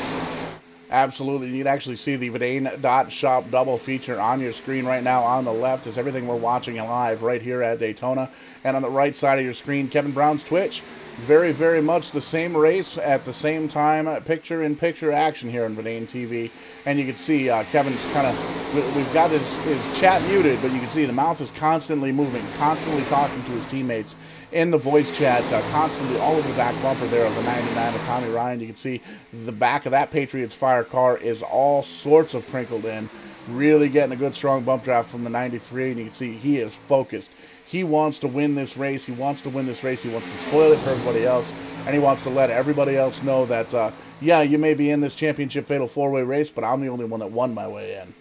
Absolutely. You can actually see the vidane.shop double feature on your screen right now. On the left is everything we're watching live right here at Daytona. And on the right side of your screen, Kevin Brown's Twitch. Very, very much the same race at the same time. Picture-in-picture action here on Vidane TV. And you can see Kevin's kind of, we've got his chat muted, but you can see the mouth is constantly moving, constantly talking to his teammates in the voice chat, constantly all over the back bumper there of the 99 of Tommy Ryan. You can see the back of that Patriots Fire car is all sorts of crinkled in. Really getting a good strong bump draft from the 93, and you can see he is focused. He wants to win this race. He wants to spoil it for everybody else, and he wants to let everybody else know that, you may be in this championship fatal 4-way race, but I'm the only one that won my way in.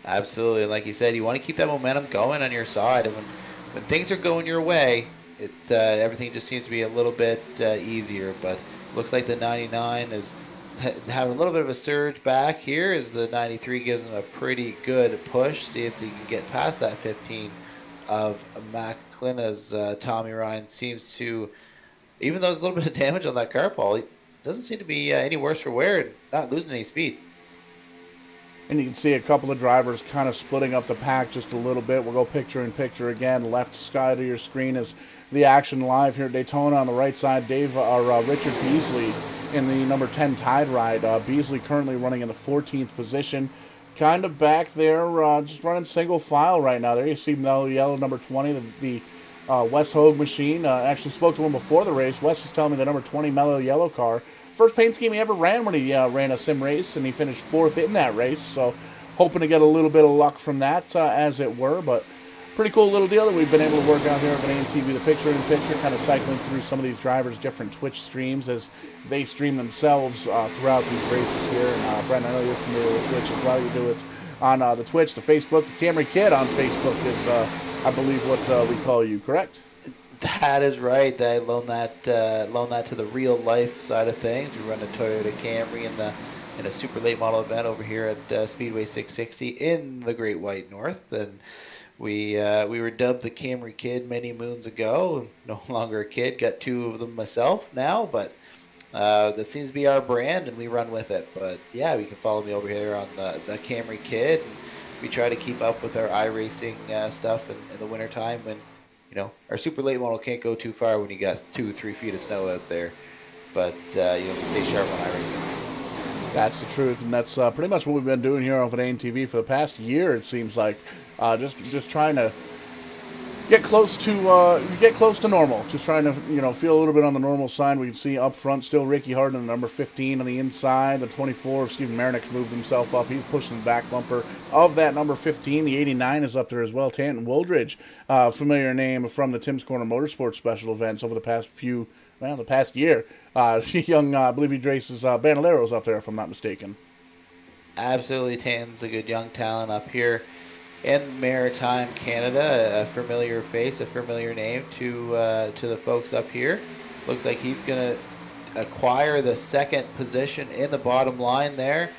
Absolutely. Like you said, you want to keep that momentum going on your side, and when things are going your way, everything just seems to be a little bit easier. But looks like the 99 is having a little bit of a surge back here as the 93 gives him a pretty good push. See if he can get past that 15 of Macklin as Tommy Ryan seems to, even though there's a little bit of damage on that car, Paul, he doesn't seem to be any worse for wear and not losing any speed. And you can see a couple of drivers kind of splitting up the pack just a little bit. We'll go picture in picture again. Left side of your screen is the action live here at Daytona. On the right side, Richard Beasley in the number 10 Tide Ride. Beasley currently running in the 14th position. Kind of back there, just running single file right now. There you see Mellow Yellow, number 20, the Wes Hogue machine. Actually spoke to him before the race. Wes was telling me the number 20 Mellow Yellow car. First paint scheme he ever ran when he ran a sim race, and he finished 4th in that race. So hoping to get a little bit of luck from that, as it were. But pretty cool little deal that we've been able to work out here at Vidane TV. The picture-in-picture, kind of cycling through some of these drivers' different Twitch streams as they stream themselves throughout these races here. And Brent, I know you're familiar with Twitch as well. You do it on the Twitch, the Facebook. The Camry Kid on Facebook is, I believe, what we call you, correct? That is right. I loan that to the real life side of things. We run a Toyota Camry in a super late model event over here at Speedway 660 in the Great White North, and we were dubbed the Camry Kid many moons ago. No longer a kid. Got 2 of them myself now, but that seems to be our brand, and we run with it. But yeah, you can follow me over here on the Camry Kid. And we try to keep up with our iRacing stuff in the wintertime when, you know, our super late model can't go too far when you got 2-3 feet of snow out there. But you know, we stay sharp on iRacing. That's the truth, and that's pretty much what we've been doing here on Vidane TV for the past year. It seems like just trying to get close to normal. Just trying to, you know, feel a little bit on the normal side. We can see up front still Ricky Harden, the number 15 on the inside. The 24 of Stephen Marinek's moved himself up. He's pushing the back bumper of that number 15. The 89 is up there as well. Tanton Wooldridge, familiar name from the Tim's Corner Motorsports special events over the past year. Young, I believe he races Bandoleros up there, if I'm not mistaken. Absolutely, Tanton's a good young talent up here in Maritime Canada, a familiar face, a familiar name to the folks up here. Looks like he's going to acquire the 2nd position in the bottom line there,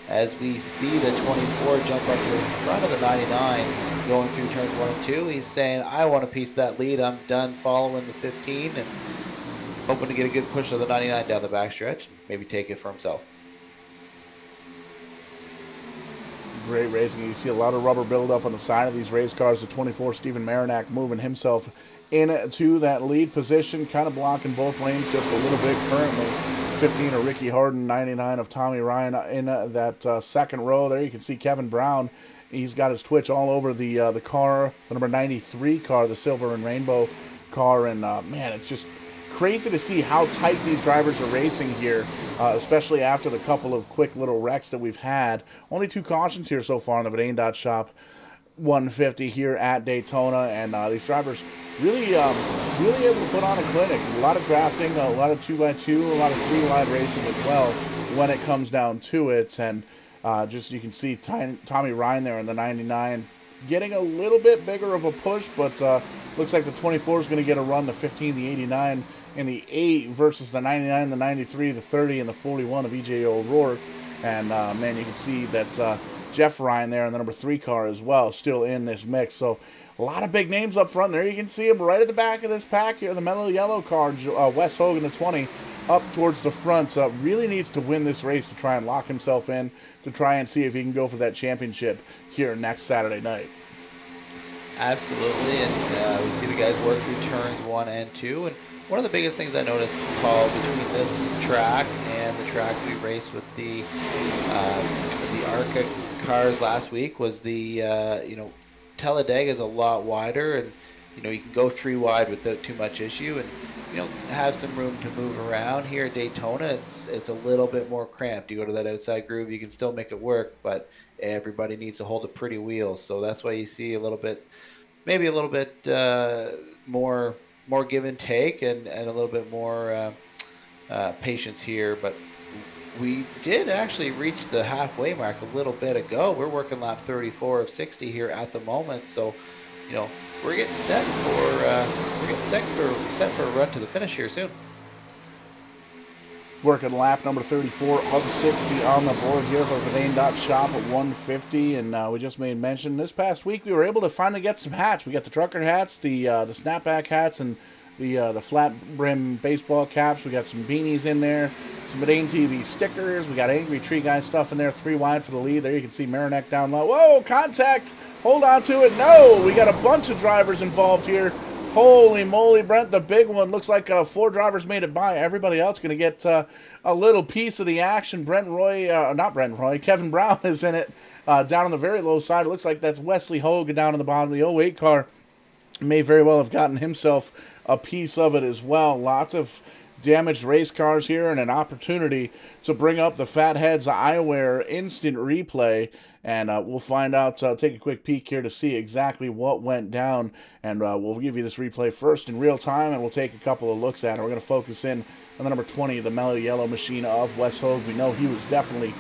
as we see the 24 jump up to the front of the 99 going through turns 1 and 2. He's saying, I want a piece of that lead. I'm done following the 15, and hoping to get a good push of the 99 down the backstretch and maybe take it for himself. Great racing. You see a lot of rubber buildup on the side of these race cars. The 24, Stephen Marinek, moving himself into that lead position, kind of blocking both lanes just a little bit currently. 15 of Ricky Harden, 99 of Tommy Ryan in that second row. There you can see Kevin Brown. He's got his Twitch all over the car, the number 93 car, the silver and rainbow car. And, man, it's just crazy to see how tight these drivers are racing here, especially after the couple of quick little wrecks that we've had. Only 2 cautions here so far on the vidane.shop 150 here at Daytona, and these drivers really able to put on a clinic. A lot of drafting, a lot of 2x2, a lot of 3-wide racing as well when it comes down to it. And just you can see Tommy Ryan there in the 99 getting a little bit bigger of a push, but looks like the 24 is going to get a run, the 15, the 89, and the 8 versus the 99, the 93, the 30, and the 41 of E.J. O'Rourke. And, man, you can see that Jeff Ryan there in the number 3 car as well, still in this mix. So a lot of big names up front there. You can see him right at the back of this pack here, the Mellow Yellow car, Wes Hogue in the 20, up towards the front. Really needs to win this race to try and lock himself in, to try and see if he can go for that championship here next Saturday night. Absolutely, and we see the guys work through turns 1 and 2. And one of the biggest things I noticed, Paul, between this track and the track we raced with the ARCA cars last week was the Talladega is a lot wider, and you can go 3 wide without too much issue, and have some room to move around. Here at Daytona, it's a little bit more cramped. You go to that outside groove, you can still make it work, but everybody needs to hold a pretty wheel. So that's why you see maybe a little bit more give and take, and a little bit more patience here. But we did actually reach the halfway mark a little bit ago. We're working lap 34 of 60 here at the moment, so we're getting set for a run to the finish here soon. working lap number 34 of 60 on the board here for vidane.shop at 150. And we just made mention this past week we were able to finally get some hats. We got the trucker hats, the snapback hats, and the flat brim baseball caps. We got some beanies in there, some Vidane TV stickers. We got Angry Tree Guy stuff in there, 3 wide for the lead. There you can see Marinek down low. Whoa, contact! Hold on to it. No, we got a bunch of drivers involved here. Holy moly, Brent, the big one. Looks like 4 drivers made it by. Everybody else going to get a little piece of the action. Kevin Brown is in it down on the very low side. It looks like that's Wesley Hogue down on the bottom of the 08 car. May very well have gotten himself a piece of it as well. Lots of damaged race cars here and an opportunity to bring up the Fatheads eyewear instant replay. And we'll find out, take a quick peek here to see exactly what went down. And we'll give you this replay first in real time, and we'll take a couple of looks at it. We're going to focus in on the number 20, the Mellow Yellow machine of Wes Hogue. We know he was definitely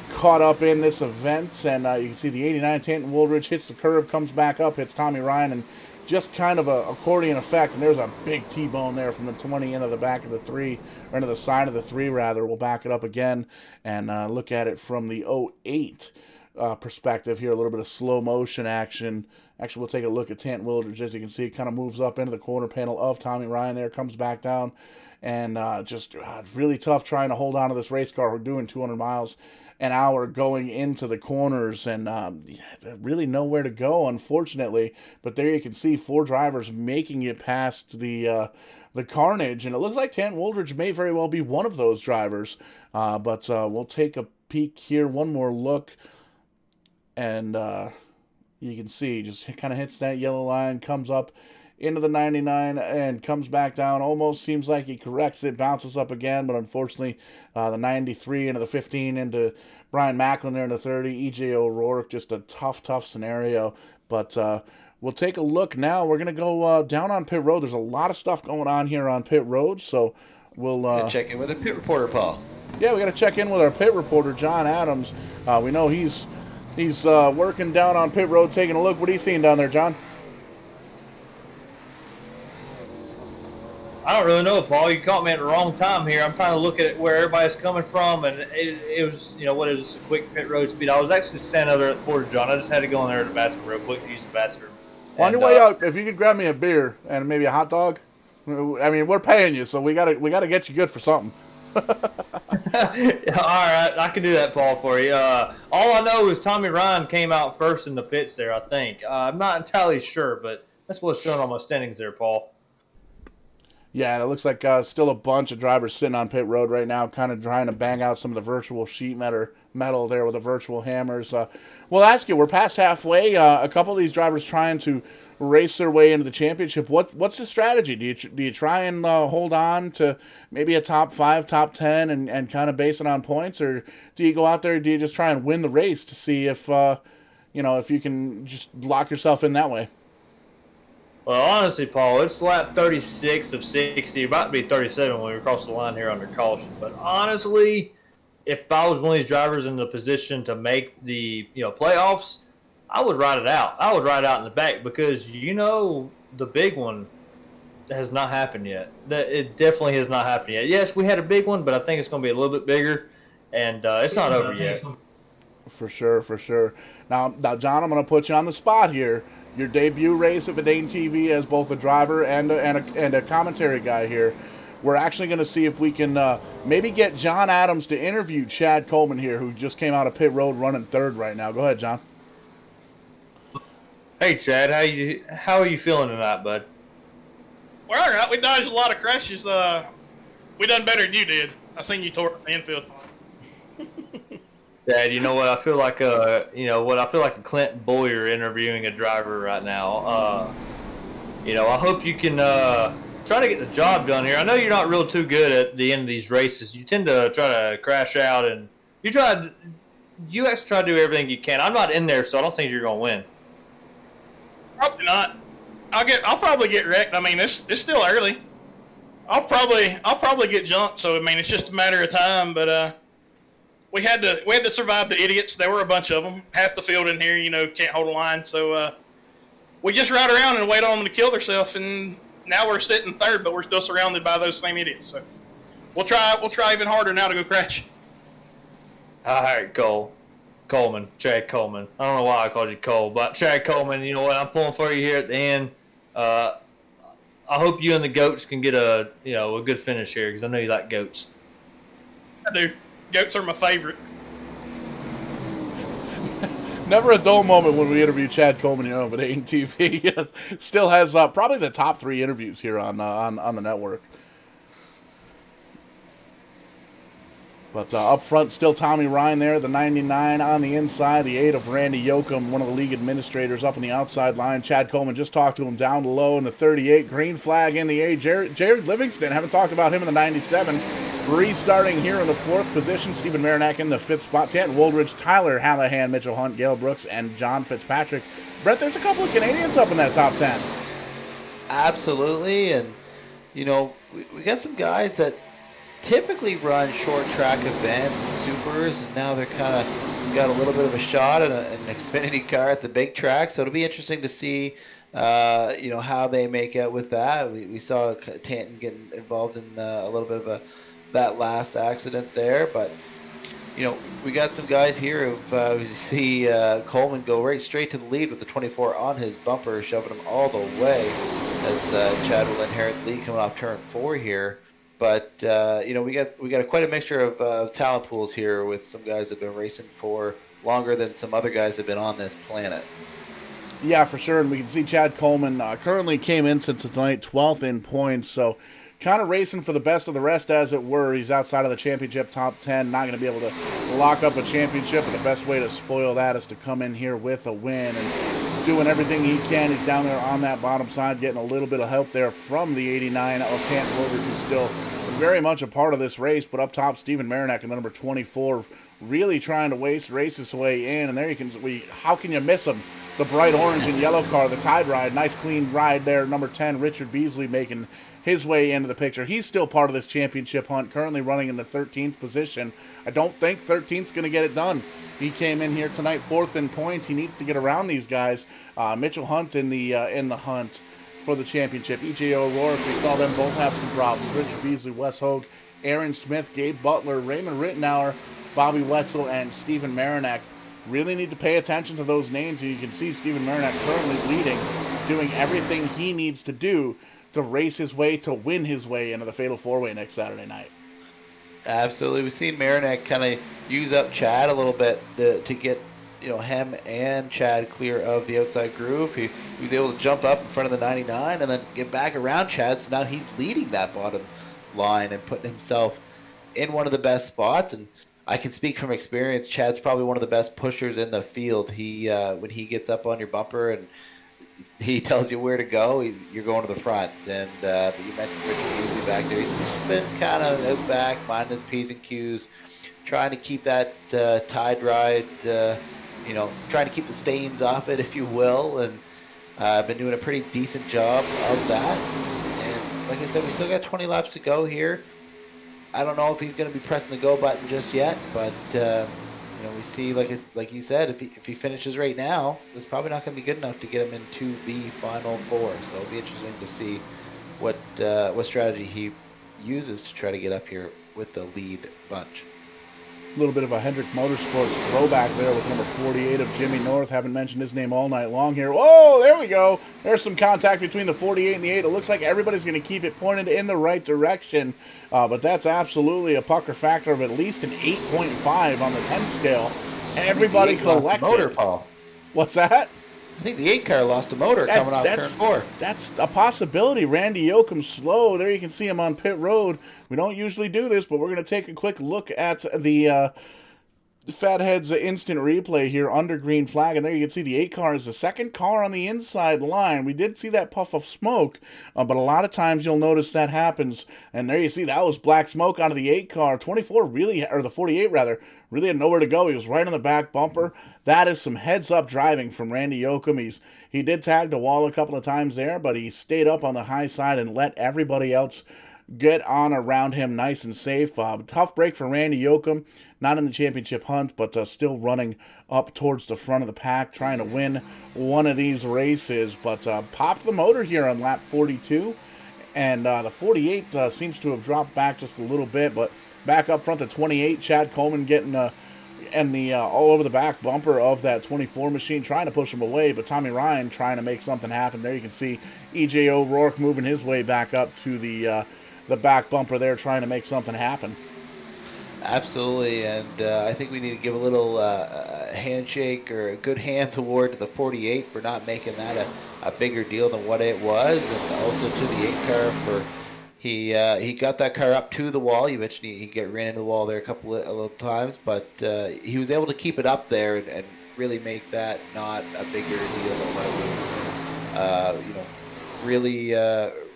caught up in this event. And you can see the 89 Tanton Woolridge hits the curb, comes back up, hits Tommy Ryan, and just kind of a accordion effect. And there's a big T-bone there from the 20 into the back of the 3, or into the side of the 3, rather. We'll back it up again and look at it from the 08 perspective here, a little bit of slow motion action. Actually, we'll take a look at Tanton Woolridge. As you can see, it kind of moves up into the corner panel of Tommy Ryan there, comes back down, and just really tough trying to hold on to this race car. We're doing 200 miles an hour going into the corners, and really nowhere to go, unfortunately. But there you can see 4 drivers making it past the carnage, and it looks like Tanton Woolridge may very well be one of those drivers. But we'll take a peek here, one more look. And you can see just kind of hits that yellow line, comes up into the 99 and comes back down. Almost seems like he corrects it, bounces up again, but unfortunately the 93 into the 15 into Brian Macklin there in the 30. E.J. O'Rourke, just a tough scenario. But we'll take a look now. We're going to go down on pit road. There's a lot of stuff going on here on pit road, so we'll check in with a pit reporter, Paul. Yeah, we got to check in with our pit reporter, John Adams. We know he's working down on pit road, taking a look. What are you seeing down there, John? I don't really know, Paul. You caught me at the wrong time here. I'm trying to look at where everybody's coming from, and it was, what is a quick pit road speed. I was actually standing over at the porta john. I just had to go in there to the bathroom real quick to use the bathroom. On your way out, if you could grab me a beer and maybe a hot dog. I mean, we're paying you, so we gotta get you good for something. All right, I can do that, Paul, for you. All I know is Tommy Ryan came out first in the pits there, I think. I'm not entirely sure, but that's what's showing on my standings there, Paul. Yeah, and it looks like still a bunch of drivers sitting on pit road right now, kind of trying to bang out some of the virtual sheet metal there with the virtual hammers. We'll ask you, we're past halfway. A couple of these drivers trying to race their way into the championship. What's the strategy? Do you try and hold on to maybe a top 5, top 10 and kind of base it on points, or do you go out there? Do you just try and win the race to see if if you can just lock yourself in that way? Well, honestly, Paul, it's lap 36 of 60, about to be 37 when we cross the line here under caution. But honestly, if I was one of these drivers in the position to make the playoffs, I would ride it out. I would ride out in the back because the big one has not happened yet. It definitely has not happened yet. Yes, we had a big one, but I think it's going to be a little bit bigger, and it's not over yet. For sure. Now, John, I'm going to put you on the spot here. Your debut race at Vidane TV as both a driver and a commentary guy here. We're actually going to see if we can maybe get John Adams to interview Chad Coleman here, who just came out of pit road running third right now. Go ahead, John. Hey, Chad, how are you feeling tonight, bud? We're all right. We dodged a lot of crashes. We done better than you did. I seen you tore the infield. Dad, you know what? I feel like I feel like a Clint Boyer interviewing a driver right now. I hope you can try to get the job done here. I know you're not real too good at the end of these races. You tend to try to crash out, and you actually try to do everything you can. I'm not in there, so I don't think you're gonna win. Probably not. I'll probably get wrecked. I mean, it's still early. I'll probably get jumped. So I mean, it's just a matter of time. But we had to survive the idiots. There were a bunch of them. Half the field in here, can't hold a line. So we just ride around and wait on them to kill themselves. And now we're sitting third, but we're still surrounded by those same idiots. So We'll try even harder now to go crash. All right, Coleman, Chad Coleman. I don't know why I called you Cole, but Chad Coleman, you know what? I'm pulling for you here at the end. I hope you and the goats can get a good finish here, because I know you like goats. I do. Goats are my favorite. Never a dull moment when we interview Chad Coleman here on Vidane TV. Yes, still has probably the top 3 interviews here on the network. But up front, still Tommy Ryan there, the 99 on the inside, the 8 of Randy Yoakum, one of the league administrators up on the outside line. Chad Coleman, just talked to him down low in the 38. Green flag in the 8. Jared Livingston, haven't talked about him in the 97. Restarting here in the 4th position. Stephen Marinac in the 5th spot. Tanton Woldridge, Tyler Hallahan, Mitchell Hunt, Gail Brooks, and John Fitzpatrick. Brett, there's a couple of Canadians up in that top 10. Absolutely, and we got some guys that typically run short track events and supers, and now they're kind of got a little bit of a shot at an Xfinity car at the big track. So it'll be interesting to see, how they make out with that. We saw Tanton getting involved in a little bit of that last accident there, but we got some guys here who we see Coleman go right straight to the lead with the 24 on his bumper, shoving him all the way as Chad will inherit the lead coming off turn 4 here. But we got quite a mixture of talent pools here with some guys that have been racing for longer than some other guys have been on this planet. Yeah, for sure. And we can see Chad Coleman currently came into tonight 12th in points, so kind of racing for the best of the rest, as it were. He's outside of the championship top 10, not going to be able to lock up a championship, and the best way to spoil that is to come in here with a win and doing everything he can. He's down there on that bottom side, getting a little bit of help there from the 89 of Tanton Woldridge, who's still very much a part of this race. But up top, Stephen Marinac in the number 24, really trying to race his way in. And there you can how can you miss him? The bright orange and yellow car, the Tide Ride, nice clean ride there. Number 10, Richard Beasley, making his way into the picture. He's still part of this championship hunt, currently running in the 13th position. I don't think 13th's going to get it done. He came in here tonight 4th in points. He needs to get around these guys. Mitchell Hunt in the hunt for the championship. E.J. O'Rourke, we saw them both have some problems. Richard Beasley, Wes Hogue, Aaron Smith, Gabe Butler, Raymond Rittenauer, Bobby Wetzel, and Stephen Marinac. Really need to pay attention to those names. And you can see Stephen Marinac currently leading, doing everything he needs to do to race his way, to win his way into the Fatal 4-Way next Saturday night. Absolutely. We've seen Marinac kind of use up Chad a little bit to get him and Chad clear of the outside groove. He was able to jump up in front of the 99 and then get back around Chad, so now he's leading that bottom line and putting himself in one of the best spots. And I can speak from experience, Chad's probably one of the best pushers in the field. He when he gets up on your bumper and he tells you where to go, you're going to the front. And you mentioned Richard Beasley back there. He's been kind of out back, minding his P's and Q's, trying to keep that Tide Ride, trying to keep the stains off it, if you will. And I've been doing a pretty decent job of that. And like I said, we still got 20 laps to go here. I don't know if he's going to be pressing the go button just yet, but we see, like you said, if he finishes right now, it's probably not going to be good enough to get him into the final 4. So it'll be interesting to see what strategy he uses to try to get up here with the lead bunch. A little bit of a Hendrick Motorsports throwback there with number 48 of Jimmy North. Haven't mentioned his name all night long here. Whoa, there we go. There's some contact between the 48 and the 8. It looks like everybody's going to keep it pointed in the right direction. But that's absolutely a pucker factor of at least an 8.5 on the 10 scale. Everybody collects motor, it. Paul. What's that? I think the 8 car lost a motor coming off turn 4. That's a possibility. Randy Yoakum slow. There you can see him on pit road. We don't usually do this, but we're going to take a quick look at the Fathead's instant replay here under green flag. And there you can see the 8 car is the second car on the inside line. We did see that puff of smoke, but a lot of times you'll notice that happens. And there you see that was black smoke out of the 8 car. 24 really, or the 48 rather, really had nowhere to go. He was right on the back bumper. That is some heads-up driving from Randy Yoakum. He did tag the wall a couple of times there, but he stayed up on the high side and let everybody else get on around him nice and safe. Tough break for Randy Yoakum. Not in the championship hunt, but still running up towards the front of the pack, trying to win one of these races. But popped the motor here on lap 42. And the 48 seems to have dropped back just a little bit, but back up front to 28, Chad Coleman getting all over the back bumper of that 24 machine, trying to push him away, but Tommy Ryan trying to make something happen. There you can see E.J. O'Rourke moving his way back up to the back bumper there, trying to make something happen. Absolutely, and I think we need to give a little handshake or a good hands award to the 48 for not making that a bigger deal than what it was, and also to the 8 car for he got that car up to the wall. You mentioned he ran into the wall there a little times, but he was able to keep it up there and really make that not a bigger deal than what it was.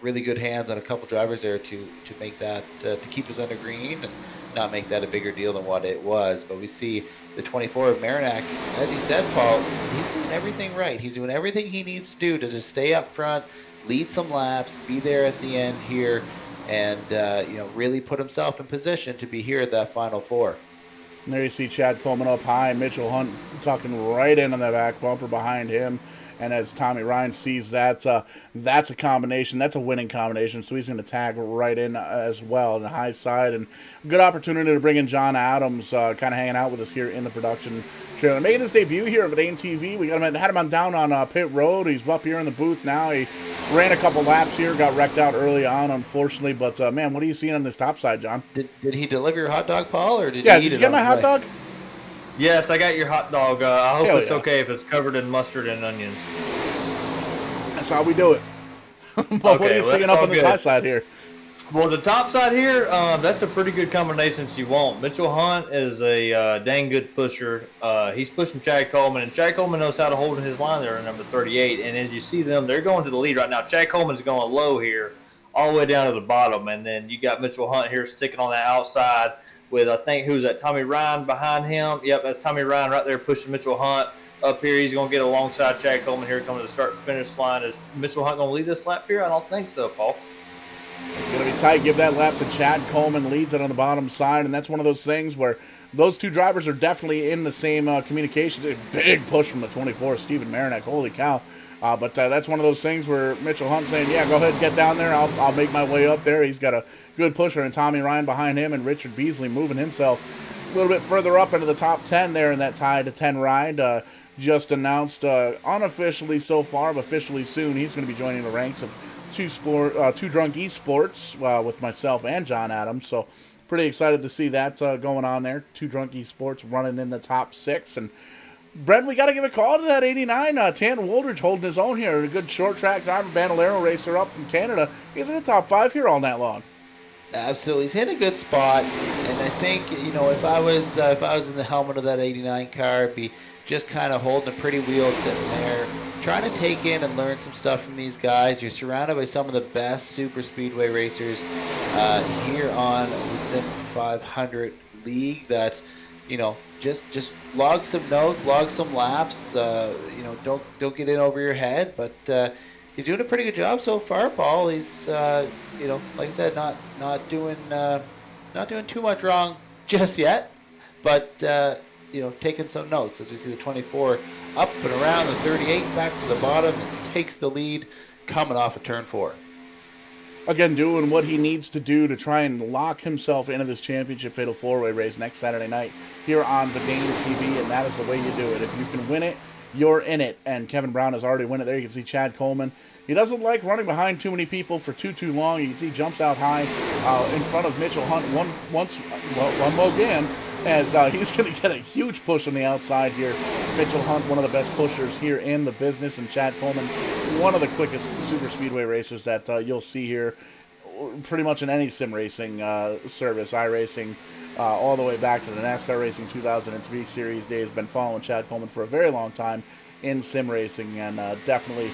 Really good hands on a couple drivers there to make that to keep us under green and not make that a bigger deal than what it was. But we see the 24 of Marinak, as he said, Paul, he's doing everything right. He's doing everything he needs to do to just stay up front, lead some laps, be there at the end here, and really put himself in position to be here at that final 4. And there you see Chad Coleman up high, Mitchell Hunt tucking right in on the back bumper behind him. And as Tommy Ryan sees that, that's a combination. That's a winning combination. So he's going to tag right in as well on the high side. And good opportunity to bring in John Adams, kind of hanging out with us here in the production trailer. Making his debut here on Vidane TV. We had him down on pit road. He's up here in the booth now. He ran a couple laps here, got wrecked out early on, unfortunately. But, man, what are you seeing on this top side, John? Did he deliver your hot dog, Paul? Or did did you get my hot dog? Yes, I got your hot dog. I hope it's yeah. okay if it's covered in mustard and onions. That's how we do it. What are you seeing up on the side here? Well, the top side here, that's a pretty good combination you want. Mitchell Hunt is a dang good pusher. He's pushing Chad Coleman, and Chad Coleman knows how to hold his line there at number 38. And as you see them, they're going to the lead right now. Chad Coleman's going low here, all the way down to the bottom. And then you got Mitchell Hunt here sticking on that outside with, I think, who's that, Tommy Ryan behind him. Yep, that's Tommy Ryan right there pushing Mitchell Hunt up here. He's going to get alongside Chad Coleman here coming to the start-finish line. Is Mitchell Hunt going to lead this lap here? I don't think so, Paul. It's going to be tight. Give that lap to Chad Coleman. Leads it on the bottom side, and that's one of those things where those two drivers are definitely in the same communication. A big push from the 24, Stephen Marinak. Holy cow. But that's one of those things where Mitchell Hunt's saying, yeah, go ahead and get down there. I'll make my way up there. He's got a good pusher, and Tommy Ryan behind him, and Richard Beasley moving himself a little bit further up into the top 10 there in that tie to 10 ride. Just announced unofficially so far, but officially soon, he's going to be joining the ranks of Two Drunk Esports with myself and John Adams. So pretty excited to see that going on there. Two Drunk Esports running in the top 6. And Brent, we got to give a call to that 89. Tanner Woldridge holding his own here. A good short track driver, Bandolero racer up from Canada. He's in the top 5 here all night long. Absolutely, he's in a good spot, and I think if I was in the helmet of that 89 car, I'd be just kind of holding a pretty wheel sitting there, trying to take in and learn some stuff from these guys. You're surrounded by some of the best super speedway racers here on the SIM500 League. That just log some notes, log some laps. Don't get in over your head, but. He's doing a pretty good job so far, Paul. He's, like I said, not doing too much wrong just yet, but taking some notes as we see the 24 up and around the 38, back to the bottom, and takes the lead coming off of turn 4. Again, doing what he needs to do to try and lock himself into this championship fatal 4-way race next Saturday night here on Vidane TV, and that is the way you do it. If you can win it, you're in it, and Kevin Brown has already won it there. You can see Chad Coleman. He doesn't like running behind too many people for too long. You can see he jumps out high in front of Mitchell Hunt one more again, as he's going to get a huge push on the outside here. Mitchell Hunt, one of the best pushers here in the business, and Chad Coleman, one of the quickest super speedway racers that you'll see here pretty much in any sim racing service, iRacing, all the way back to the NASCAR Racing 2003 series days. Been following Chad Coleman for a very long time in sim racing, and definitely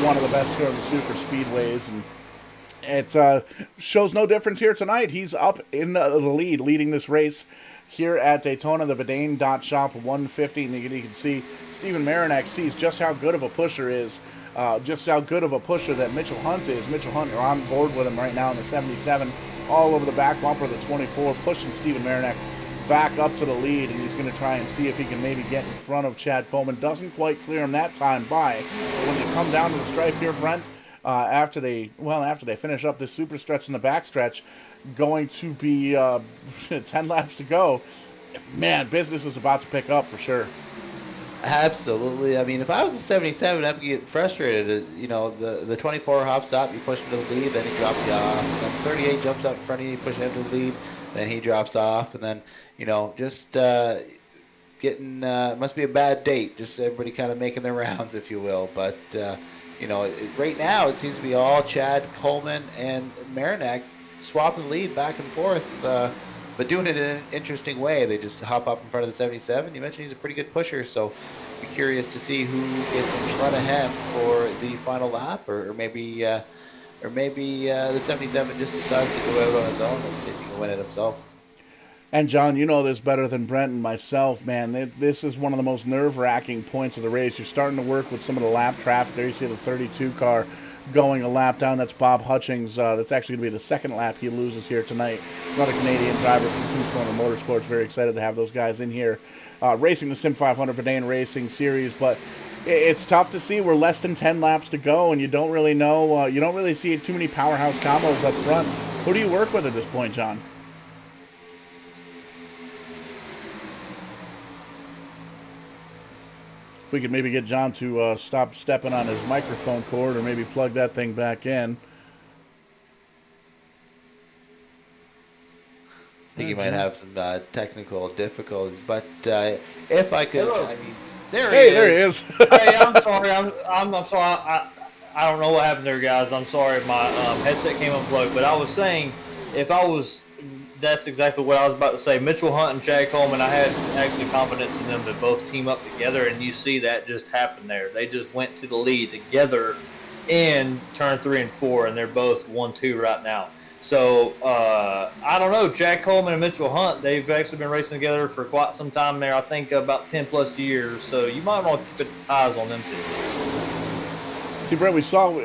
one of the best here on the super speedways. And it shows no difference here tonight. He's up in the lead, leading this race here at Daytona, the vidane.shop 150. And you can see Stephen Marinak sees just how good of a pusher is. Just how good of a pusher that Mitchell Hunt is. Mitchell Hunt are on board with him right now in the 77, all over the back bumper of the 24, pushing Stephen Marinak back up to the lead, and he's going to try and see if he can maybe get in front of Chad Coleman. Doesn't quite clear him that time by. But when you come down to the stripe here, Brent, after they finish up this super stretch in the backstretch, going to be 10 laps to go. Man, business is about to pick up for sure. Absolutely. I mean, if I was a 77, I'd get frustrated. You know, the 24 hops up, you push him to the lead, then he drops you off. And then 38 jumps up in front of you, you push him to the lead, then he drops off. And then, you know, just getting, must be a bad date. Just everybody kind of making their rounds, if you will. But, you know, right now it seems to be all Chad, Coleman, and Marinak swapping the lead back and forth. But doing it in an interesting way. They just hop up in front of the 77. You mentioned he's a pretty good pusher, so be curious to see who gets in front of him for the final lap, or maybe the 77 just decides to go out on his own and see if he can win it himself. And John, you know this better than Brent and myself, man. This is one of the most nerve-wracking points of the race. You're starting to work with some of the lap traffic. There you see the 32 car going a lap down. That's Bob Hutchings. That's actually going to be the second lap he loses here tonight. Another Canadian driver from Team Corner Motorsports. Very excited to have those guys in here racing the SIM500 Vidane Racing Series. But it's tough to see. We're less than 10 laps to go, and you don't really know. You don't really see too many powerhouse combos up front. Who do you work with at this point, John? If we could maybe get John to stop stepping on his microphone cord, or maybe plug that thing back in. I think you might have some technical difficulties, but if I could, Hello. I mean, there Hey, he there he is. is. Hey, I'm sorry. I'm sorry. I don't know what happened there, guys. I'm sorry. My headset came unplugged. But I was saying, that's exactly what I was about to say. Mitchell Hunt and Chad Coleman, I had actually confidence in them to both team up together, and you see that just happen there. They just went to the lead together in turn 3 and 4, and they're both 1-2 right now. So, I don't know. Chad Coleman and Mitchell Hunt, they've actually been racing together for quite some time there. I think about 10-plus years. So you might want to keep eyes on them too. See, Brett, we saw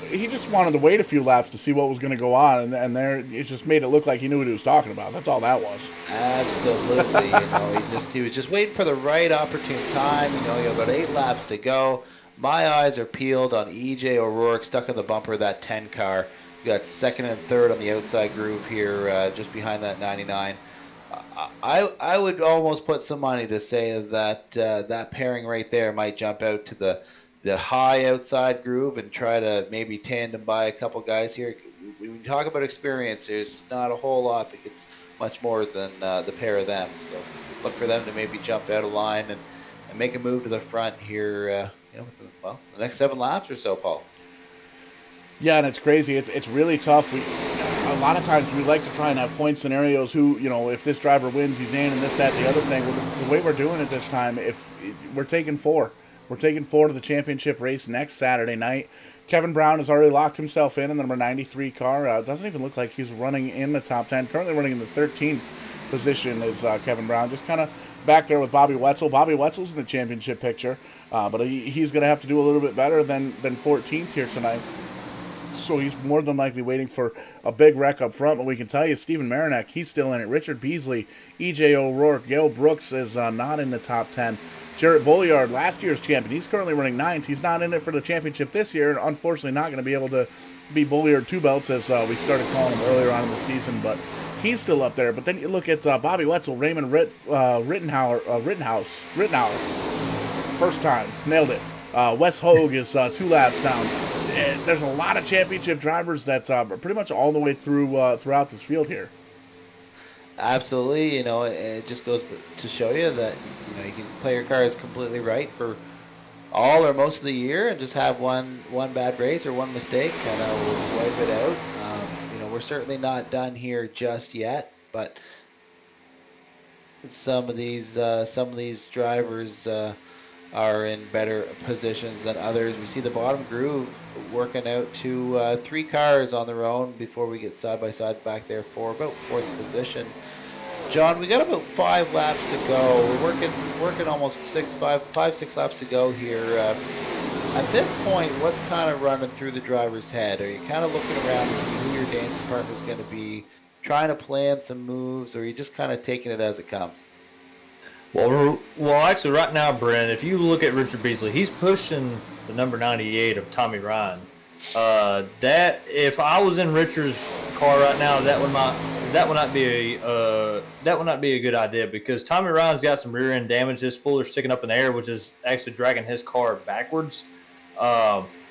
he just wanted to wait a few laps to see what was going to go on, and there it just made it look like he knew what he was talking about. That's all that was. Absolutely. You know, he was just waiting for the right opportune time. You know, you have about 8 laps to go. My eyes are peeled on E.J. O'Rourke stuck in the bumper of that 10 car. You got second and third on the outside groove here, just behind that 99. I would almost put some money to say that that pairing right there might jump out to the high outside groove and try to maybe tandem by a couple guys here. When we talk about experience, there's not a whole lot that gets much more than the pair of them. So look for them to maybe jump out of line and make a move to the front here, you know, the next 7 laps or so, Paul. Yeah, and it's crazy. It's really tough. A lot of times we like to try and have point scenarios. Who, you know, if this driver wins, he's in, and this, that, the other thing. The way we're doing it this time, we're taking 4. We're taking 4 to the championship race next Saturday night. Kevin Brown has already locked himself in the number 93 car. It doesn't even look like he's running in the top 10. Currently running in the 13th position is Kevin Brown. Just kind of back there with Bobby Wetzel. Bobby Wetzel's in the championship picture, but he's going to have to do a little bit better than 14th here tonight. So he's more than likely waiting for a big wreck up front. But we can tell you, Stephen Marinak, he's still in it. Richard Beasley, E.J. O'Rourke, Gail Brooks is not in the top 10. Jarrett Bolliard, last year's champion, he's currently running 9th. He's not in it for the championship this year, and unfortunately not going to be able to be Bolliard 2 belts as we started calling him earlier on in the season. But he's still up there. But then you look at Bobby Wetzel, Raymond Rittenhouse, first time, nailed it. Wes Hogue is 2 laps down. There's a lot of championship drivers that are pretty much all the way through throughout this field here. Absolutely, you know, it just goes to show you that, you know, you can play your cards completely right for all or most of the year and just have one bad race or one mistake kind of wipe it out. You know, we're certainly not done here just yet, but some of these drivers are in better positions than others. We see the bottom groove working out to 3 cars on their own before we get side by side back there for about 4th position. John, we got about 5 laps to go. We're working almost 6 laps to go here. At this point, what's kind of running through the driver's head? Are you kind of looking around to see who your dancing partner is going to be, trying to plan some moves, or are you just kind of taking it as it comes? Well, actually, right now, Brent, if you look at Richard Beasley, he's pushing the number 98 of Tommy Ryan. That if I was in Richard's car right now, that would not be a good idea, because Tommy Ryan's got some rear end damage. His spoiler's sticking up in the air, which is actually dragging his car backwards.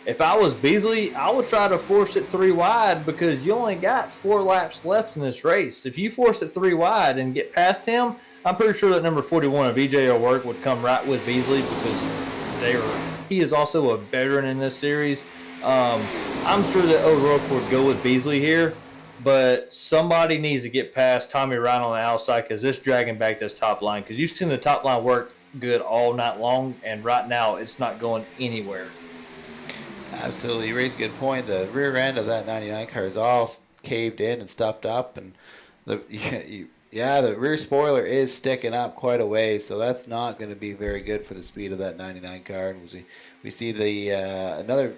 If I was Beasley, I would try to force it 3 wide, because you only got 4 laps left in this race. If you force it 3 wide and get past him, I'm pretty sure that number 41 of EJ O'Rourke would come right with Beasley, because he is also a veteran in this series. I'm sure that O'Rourke would go with Beasley here, but somebody needs to get past Tommy Ryan on the outside, because this dragging back this top line, because you've seen the top line work good all night long, and right now it's not going anywhere. Absolutely, you raise a good point. The rear end of that 99 car is all caved in and stuffed up, and the rear spoiler is sticking up quite a way, so that's not going to be very good for the speed of that 99 car. And we see the another,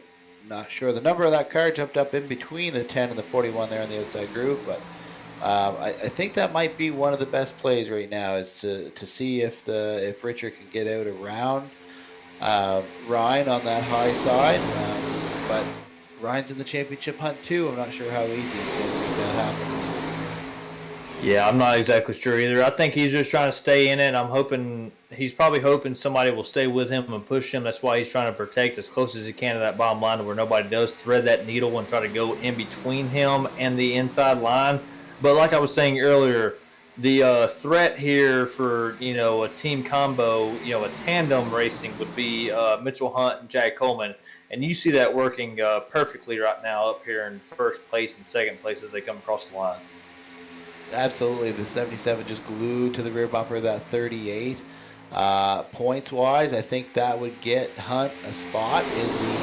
not sure the number of that car, jumped up in between the 10 and the 41 there on the outside groove, but I think that might be one of the best plays right now, is to see if Richard can get out around Ryan on that high side, but Ryan's in the championship hunt too. I'm not sure how easy it's going to make that happen. Yeah, I'm not exactly sure either. I think he's just trying to stay in it. He's probably hoping somebody will stay with him and push him. That's why he's trying to protect as close as he can to that bottom line, to where nobody does thread that needle and try to go in between him and the inside line. But like I was saying earlier, the threat here for a team combo, a tandem racing, would be Mitchell Hunt and Jack Coleman, and you see that working perfectly right now up here in first place and second place as they come across the line. Absolutely, the 77 just glued to the rear bumper of that 38. Points wise, I think that would get Hunt a spot in the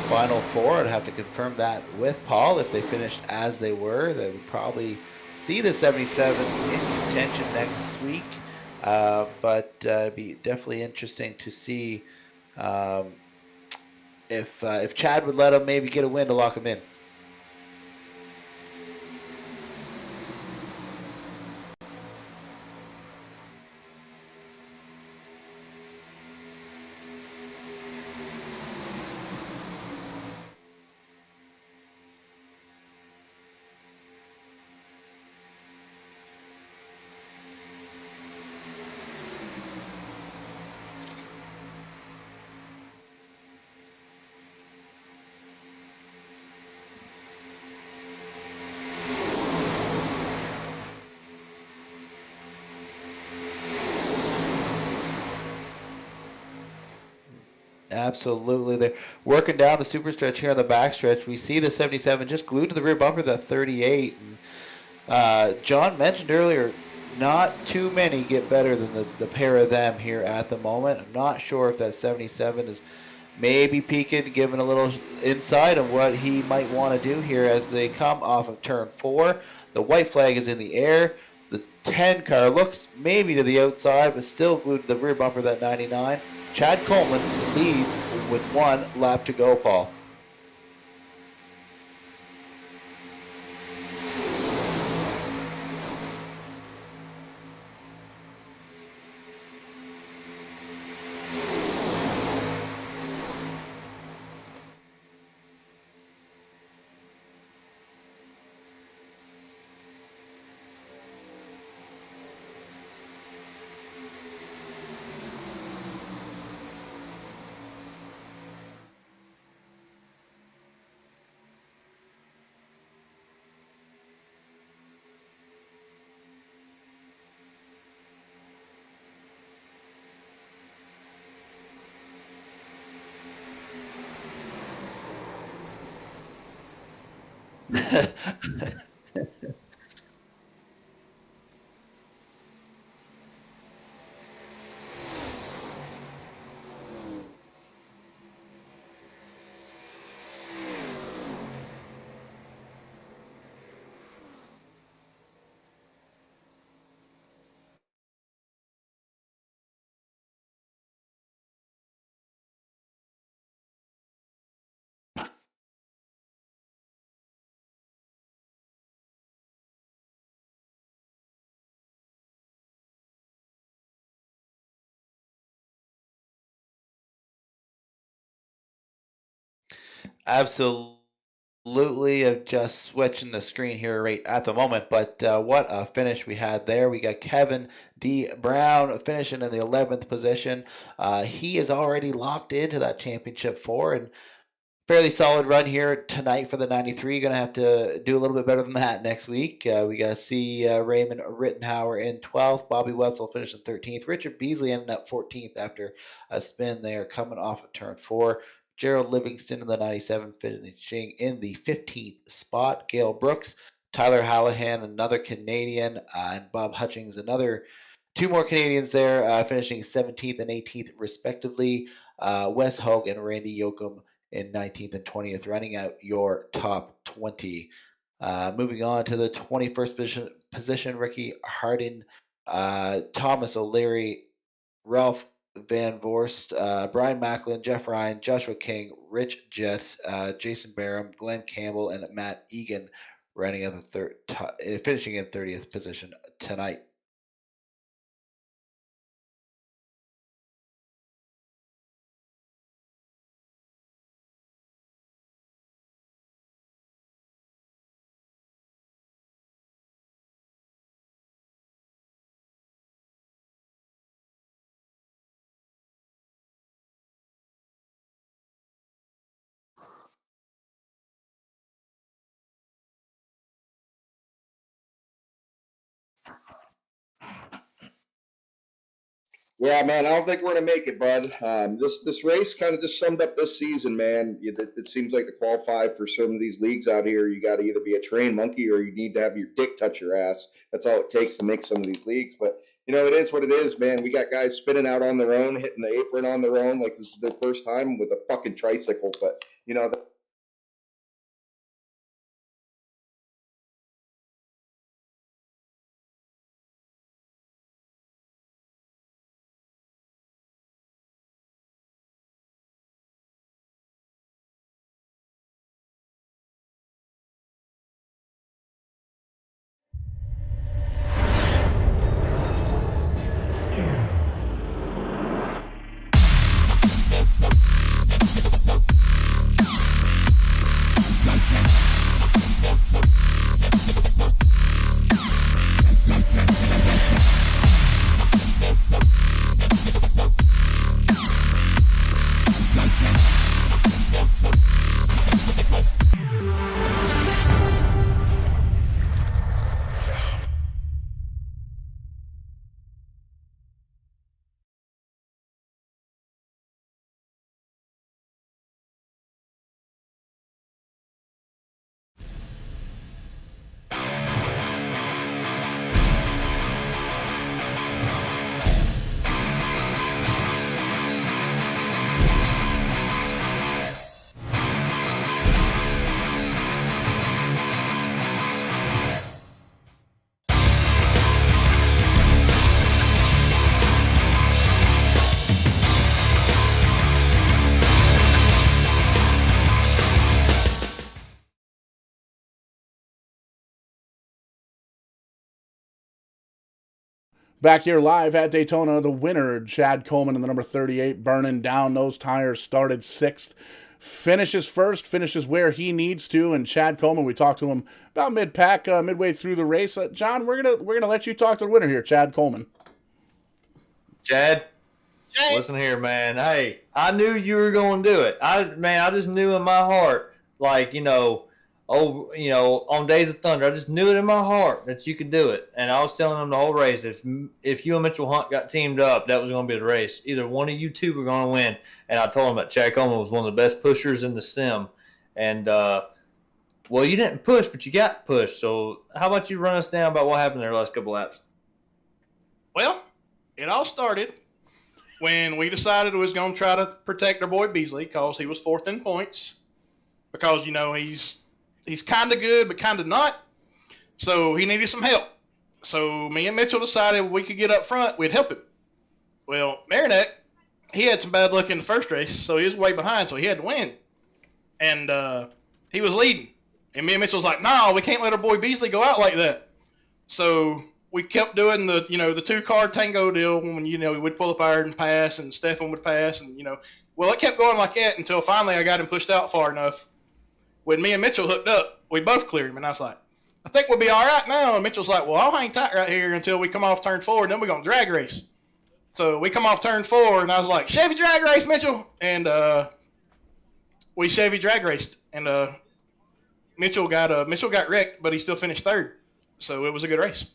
final 4. I'd have to confirm that with Paul. If they finished as they were, they would probably see the 77 in contention next week, but it'd be definitely interesting to see if Chad would let him maybe get a win to lock him in. Absolutely. They're working down the super stretch here on the back stretch. We see the 77 just glued to the rear bumper, that 38. And, John mentioned earlier, not too many get better than the pair of them here at the moment. I'm not sure if that 77 is maybe peeking, giving a little insight of what he might want to do here as they come off of turn 4. The white flag is in the air. The 10 car looks maybe to the outside, but still glued to the rear bumper of that 99. Chad Coleman leads with 1 lap to go, Paul. Absolutely. Absolutely, just switching the screen here right at the moment, but what a finish we had there. We got Kevin D. Brown finishing in the 11th position. He is already locked into that championship 4, and fairly solid run here tonight for the 93. Going to have to do a little bit better than that next week. We got to see Raymond Rittenhauer in 12th, Bobby Wetzel finishing 13th, Richard Beasley ending up 14th after a spin there coming off of turn 4. Gerald Livingston in the 97 finishing in the 15th spot. Gail Brooks, Tyler Hallahan, another Canadian, and Bob Hutchings, another 2 more Canadians there, finishing 17th and 18th respectively. Wes Hogue and Randy Yoakum in 19th and 20th, running out your top 20. Moving on to the 21st position, Ricky Hardin, Thomas O'Leary, Ralph Van Vorst, Brian Macklin, Jeff Ryan, Joshua King, Rich Jett, Jason Barham, Glenn Campbell, and Matt Egan running at the finishing in 30th position tonight. Yeah, man, I don't think we're gonna make it, bud. This race kind of just summed up this season, man. It seems like to qualify for some of these leagues out here, you got to either be a trained monkey or you need to have your dick touch your ass. That's all it takes to make some of these leagues. But it is what it is, man. We got guys spinning out on their own, hitting the apron on their own, like this is their first time with a fucking tricycle. But Back here live at Daytona, the winner, Chad Coleman in the number 38, burning down those tires, started 6th, finishes 1st, finishes where he needs to, and Chad Coleman, we talked to him about mid-pack, midway through the race. John, we're gonna let you talk to the winner here, Chad Coleman. Chad, listen here, man. Hey, I knew you were going to do it. I just knew in my heart, like, on Days of Thunder, I just knew it in my heart that you could do it. And I was telling them the whole race, if you and Mitchell Hunt got teamed up, that was going to be the race. Either one of you two were going to win. And I told them that Chad Coleman was one of the best pushers in the sim. And, well, you didn't push, but you got pushed. So how about you run us down about what happened there the last couple laps? Well, it all started when we decided we was going to try to protect our boy Beasley because he was 4th in points. Because, he's kind of good, but kind of not. So he needed some help. So me and Mitchell decided we could get up front, we'd help him. Well, Marinette, he had some bad luck in the first race, so he was way behind, so he had to win. And he was leading. And me and Mitchell was like, no, we can't let our boy Beasley go out like that. So we kept doing the 2-car tango deal when, we'd pull up iron and pass, and Stefan would pass, and, well, it kept going like that until finally I got him pushed out far enough when me and Mitchell hooked up, we both cleared him, and I was like, I think we'll be all right now. And Mitchell's like, well, I'll hang tight right here until we come off turn 4, and then we're going to drag race. So we come off turn 4, and I was like, Chevy drag race, Mitchell. And we Chevy drag raced. And Mitchell got wrecked, but he still finished 3rd. So it was a good race.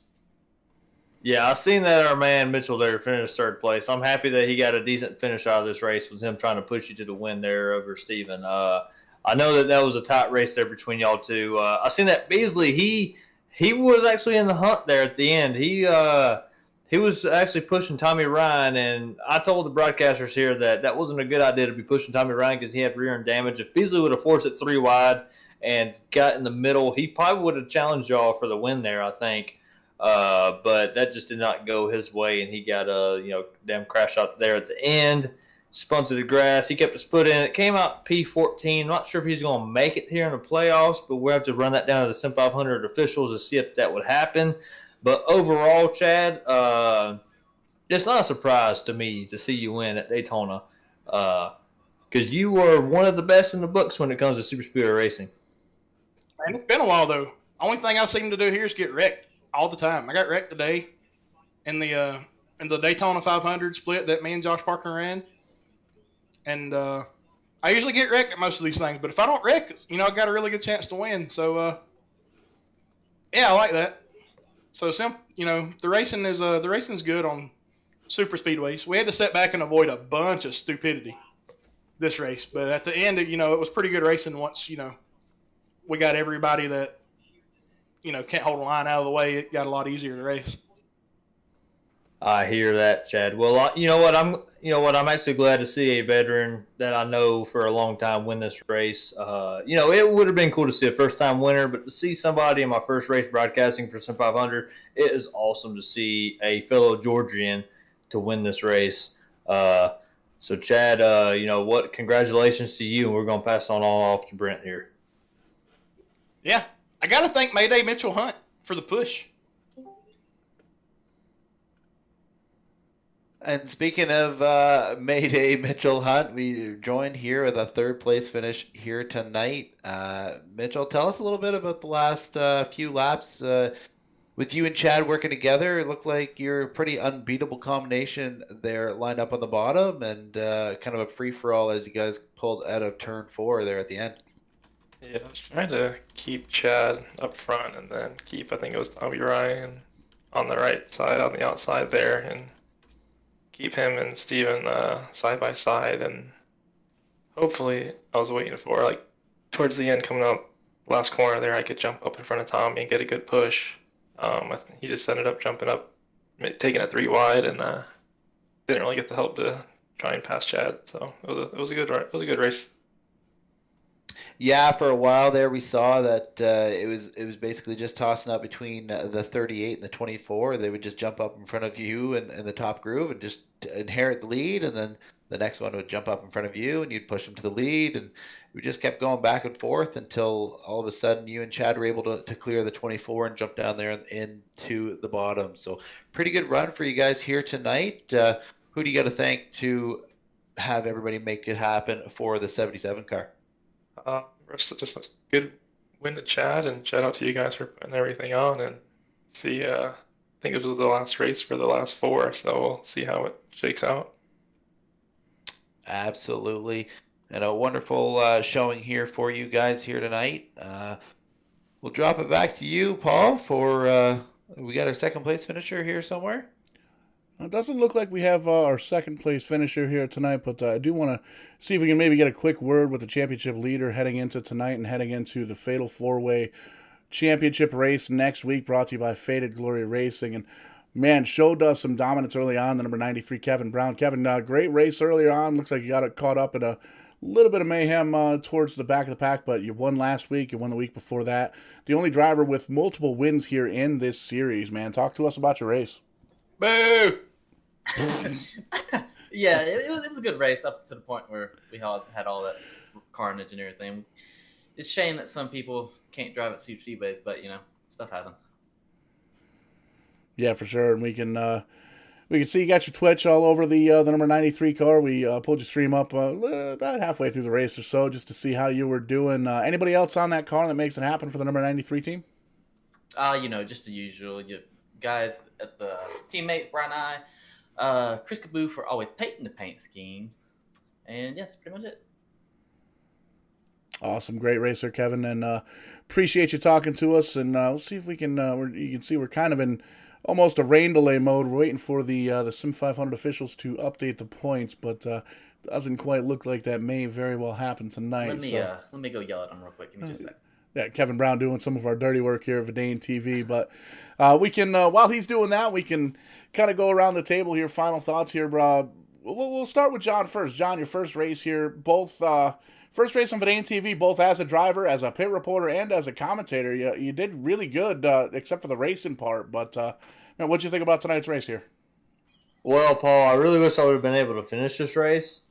Yeah, I've seen that our man Mitchell there finish 3rd place. I'm happy that he got a decent finish out of this race with him trying to push you to the win there over Steven. I know that was a tight race there between y'all two. I've seen that Beasley, he was actually in the hunt there at the end. He was actually pushing Tommy Ryan, and I told the broadcasters here that wasn't a good idea to be pushing Tommy Ryan because he had rear end damage. If Beasley would have forced it 3 wide and got in the middle, he probably would have challenged y'all for the win there, I think. But that just did not go his way, and he got a damn crash out there at the end. Spun to the grass. He kept his foot in it. Came out P14. Not sure if he's going to make it here in the playoffs, but we'll have to run that down to the SIM500 officials to see if that would happen. But overall, Chad, it's not a surprise to me to see you win at Daytona because you were one of the best in the books when it comes to super speedway racing. Man, it's been a while, though. Only thing I've seen him to do here is get wrecked all the time. I got wrecked today in the Daytona 500 split that me and Josh Parker ran. And I usually get wrecked at most of these things, but if I don't wreck, I've got a really good chance to win. So, yeah, I like that. So, the racing's good on super speedways. We had to sit back and avoid a bunch of stupidity this race, but at the end, it was pretty good racing once, we got everybody that, can't hold a line out of the way. It got a lot easier to race. I hear that, Chad. Well, you know what? I'm actually glad to see a veteran that I know for a long time win this race. It would have been cool to see a first-time winner, but to see somebody in my first race broadcasting for SIM500, it is awesome to see a fellow Georgian to win this race. So, Chad, congratulations to you, and we're going to pass on all off to Brent here. Yeah, I got to thank Mayday Mitchell Hunt for the push. And speaking of Mayday Mitchell Hunt, we joined here with a 3rd place finish here tonight. Mitchell, tell us a little bit about the last few laps with you and Chad working together. It looked like you're a pretty unbeatable combination there, lined up on the bottom, and kind of a free-for-all as you guys pulled out of turn 4 there at the end. Yeah, I was trying to keep Chad up front and then keep, I think it was Tommy Ryan on the right side, on the outside there, and keep him and Steven side by side. And hopefully, I was waiting for, towards the end, coming out last corner there, I could jump up in front of Tommy and get a good push. He just ended up jumping up, taking it 3 wide, and didn't really get the help to try and pass Chad. So it was a good race. Yeah, for a while there, we saw that it was basically just tossing up between the 38 and the 24. They would just jump up in front of you in the top groove and just inherit the lead, and then the next one would jump up in front of you, and you'd push them to the lead, and we just kept going back and forth until all of a sudden you and Chad were able to clear the 24 and jump down there into the bottom. So pretty good run for you guys here tonight. Who do you got to thank to have everybody make it happen for the 77 car? Just a good win to Chad, and shout out to you guys for putting everything on. And see, I think it was the last race for the last 4, so we'll see how it shakes out. Absolutely. And a wonderful showing here for you guys here tonight. We'll drop it back to you, Paul, for we got our 2nd place finisher here somewhere. It doesn't look like we have our 2nd place finisher here tonight, but I do want to see if we can maybe get a quick word with the championship leader heading into tonight and heading into the Fatal 4-Way Championship race next week, brought to you by Faded Glory Racing. And man, showed us some dominance early on, the number 93, Kevin Brown. Kevin, great race earlier on. Looks like you got it caught up in a little bit of mayhem towards the back of the pack, but you won last week. You won the week before that. The only driver with multiple wins here in this series, man. Talk to us about your race. Boo! Yeah, it was a good race up to the point where we had all that carnage and everything. It's a shame that some people can't drive at SuperSpeedways, but stuff happens. Yeah, for sure. And we We can see you got your Twitch all over the number 93 car. We pulled your stream up about halfway through the race or so just to see how you were doing. Anybody else on that car that makes it happen for the number 93 team? Just the usual. You guys at the teammates, Brian and I, Chris Caboo for always painting the paint schemes. And yeah, that's pretty much it. Awesome. Great racer, Kevin. And appreciate you talking to us. And we'll see if we can, you can see we're kind of in almost a rain delay mode. We're waiting for the SIM500 officials to update the points, but doesn't quite look like that may very well happen tonight. Let me go yell at them real quick. Give me just a second. Yeah, Kevin Brown doing some of our dirty work here at Vidane TV. But we can, while he's doing that, we can kind of go around the table here. Final thoughts here, bro. We'll start with John first. John, your first race here, both first race on Vidane TV, both as a driver, as a pit reporter, and as a commentator. You did really good, except for the racing part. But what'd you think about tonight's race here? Well, Paul, I really wish I would have been able to finish this race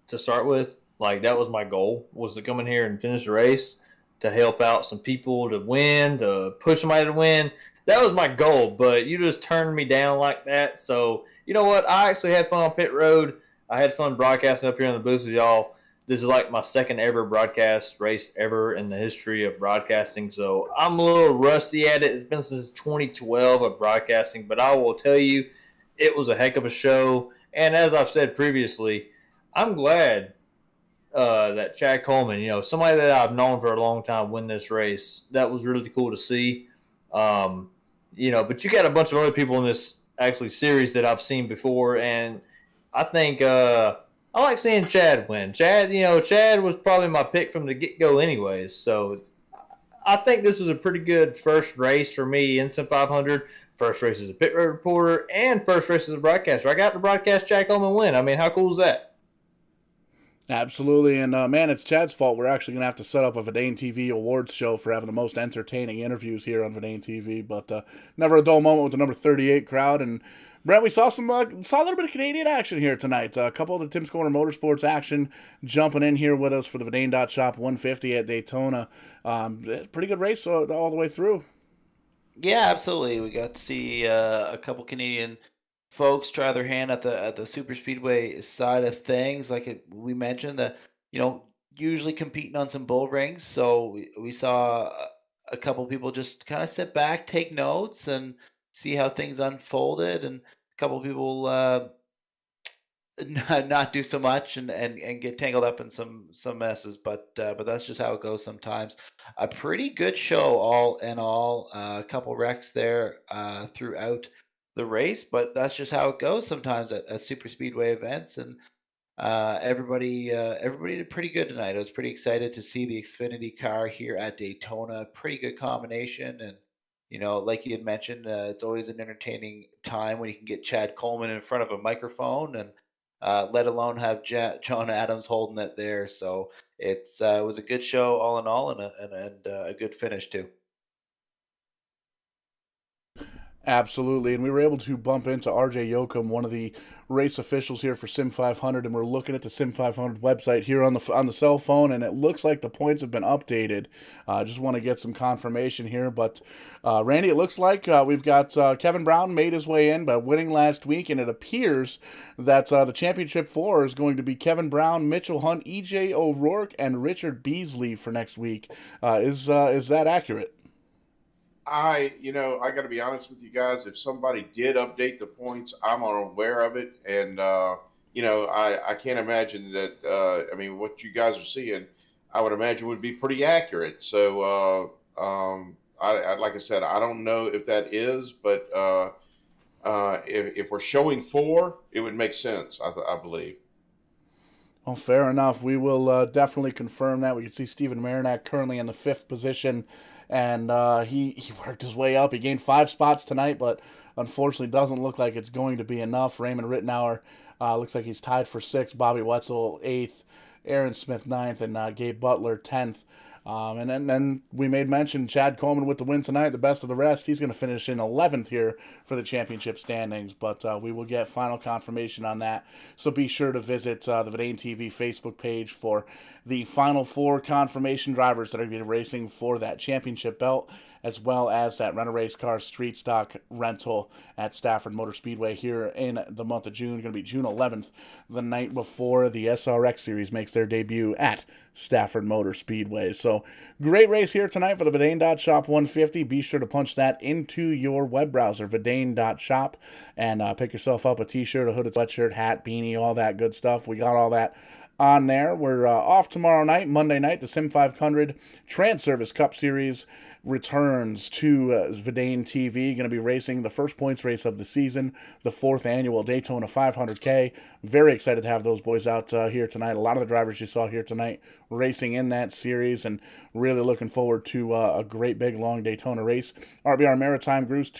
to start with. Like, that was my goal, was to come in here and finish the race, to help out some people to win, to push somebody to win. That was my goal, but you just turned me down like that. So, you know what? I actually had fun on pit road. I had fun broadcasting up here in the booth with y'all. This is like my second ever broadcast race ever in the history of broadcasting. So I'm a little rusty at it. It's been since 2012 of broadcasting, but I will tell you, it was a heck of a show. And as I've said previously, I'm glad that Chad Coleman, somebody that I've known for a long time, win this race. That was really cool to see. But you got a bunch of other people in this actually series that I've seen before, and I think I like seeing Chad win. Chad was probably my pick from the get-go anyways, so I think this was a pretty good first race for me in SIM500. First race as a pit road reporter and first race as a broadcaster. I got to broadcast Chad Coleman win. I mean, how cool is that? Absolutely, and man, it's Chad's fault. We're actually going to have to set up a Vidane TV awards show for having the most entertaining interviews here on Vidane TV, but never a dull moment with the number 38 crowd. And Brent, we saw a little bit of Canadian action here tonight. A couple of the Tim's Corner Motorsports action jumping in here with us for the vidane.shop 150 at Daytona. Pretty good race all the way through. Yeah, absolutely. We got to see a couple Canadian folks try their hand at the super speedway side of things. Like we mentioned, that usually competing on some bull rings. So we saw a couple people just kind of sit back, take notes, and see how things unfolded, and a couple people not do so much and get tangled up in some messes. But that's just how it goes sometimes. A pretty good show all in all. A couple wrecks there throughout the race, but that's just how it goes sometimes at super speedway events. And everybody did pretty good tonight. I was pretty excited to see the Xfinity car here at Daytona. Pretty good combination, and like you had mentioned, it's always an entertaining time when you can get Chad Coleman in front of a microphone, and let alone have John Adams holding it there. So it was a good show all in all, and a good finish too. Absolutely, and we were able to bump into RJ Yoakum, one of the race officials here for Sim500, and we're looking at the Sim500 website here on the cell phone, and it looks like the points have been updated. Just want to get some confirmation here, but Randy, it looks like we've got Kevin Brown made his way in by winning last week, and it appears that the championship 4 is going to be Kevin Brown, Mitchell Hunt, EJ O'Rourke, and Richard Beasley for next week. Is that accurate? I got to be honest with you guys. If somebody did update the points, I'm unaware of it, and I can't imagine that. What you guys are seeing, I would imagine would be pretty accurate. So, like I said, I don't know if that is, but if we're showing 4, it would make sense. I believe. Well, fair enough. We will definitely confirm that. We can see Stephen Marinac currently in the 5th position. And he worked his way up. He gained 5 spots tonight, but unfortunately doesn't look like it's going to be enough. Raymond Rittenauer looks like he's tied for 6th. Bobby Wetzel 8th. Aaron Smith 9th. And Gabe Butler 10th. And then we made mention Chad Coleman with the win tonight, the best of the rest. He's going to finish in 11th here for the championship standings, but we will get final confirmation on that. So be sure to visit the Vidane TV Facebook page for the final 4 confirmation drivers that are going to be racing for that championship belt, as well as that Rent-A-Racecar street stock rental at Stafford Motor Speedway here in the month of June. Going to be June 11th, the night before the SRX Series makes their debut at Stafford Motor Speedway. So, great race here tonight for the Vidane.shop 150. Be sure to punch that into your web browser, vidane.shop, and pick yourself up a t-shirt, a hooded sweatshirt, hat, beanie, all that good stuff. We got all that on there. We're off tomorrow night, Monday night. The SIM500 Trans Service Cup Series returns to Vidane TV. Going to be racing the first points race of the season, the 4th annual Daytona 500K. Very excited to have those boys out here tonight. A lot of the drivers you saw here tonight racing in that series, and really looking forward to a great big long Daytona race. RBR Maritime Groups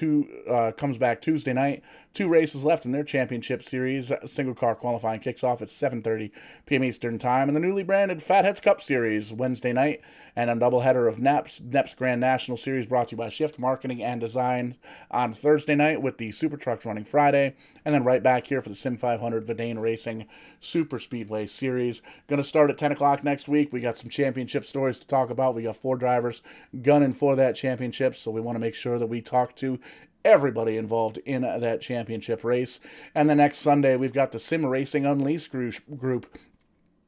comes back Tuesday night. 2 races left in their championship series. Single car qualifying kicks off at 7:30 p.m. Eastern Time. And the newly branded Fatheads Cup Series Wednesday night. And a doubleheader of NEP's Grand National Series brought to you by Shift Marketing and Design on Thursday night, with the Super Trucks running Friday. And then right back here for the SIM500 Vidane Racing SuperSpeedway Series. Going to start at 10 o'clock next week. We got some championship stories to talk about. We got 4 drivers gunning for that championship, so we want to make sure that we talk to everybody involved in that championship race. And the next Sunday, we've got the Sim Racing Unleashed group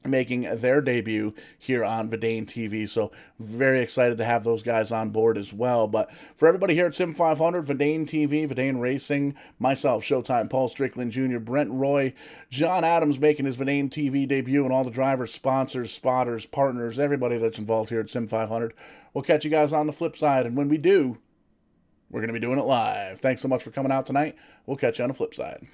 making their debut here on Vidane TV. So very excited to have those guys on board as well. But for everybody here at SIM500, Vidane TV, Vidane Racing, myself, Showtime, Paul Strickland Jr., Brent Roy, John Adams making his Vidane TV debut, and all the drivers, sponsors, spotters, partners, everybody that's involved here at SIM500. We'll catch you guys on the flip side. And when we do, we're going to be doing it live. Thanks so much for coming out tonight. We'll catch you on the flip side.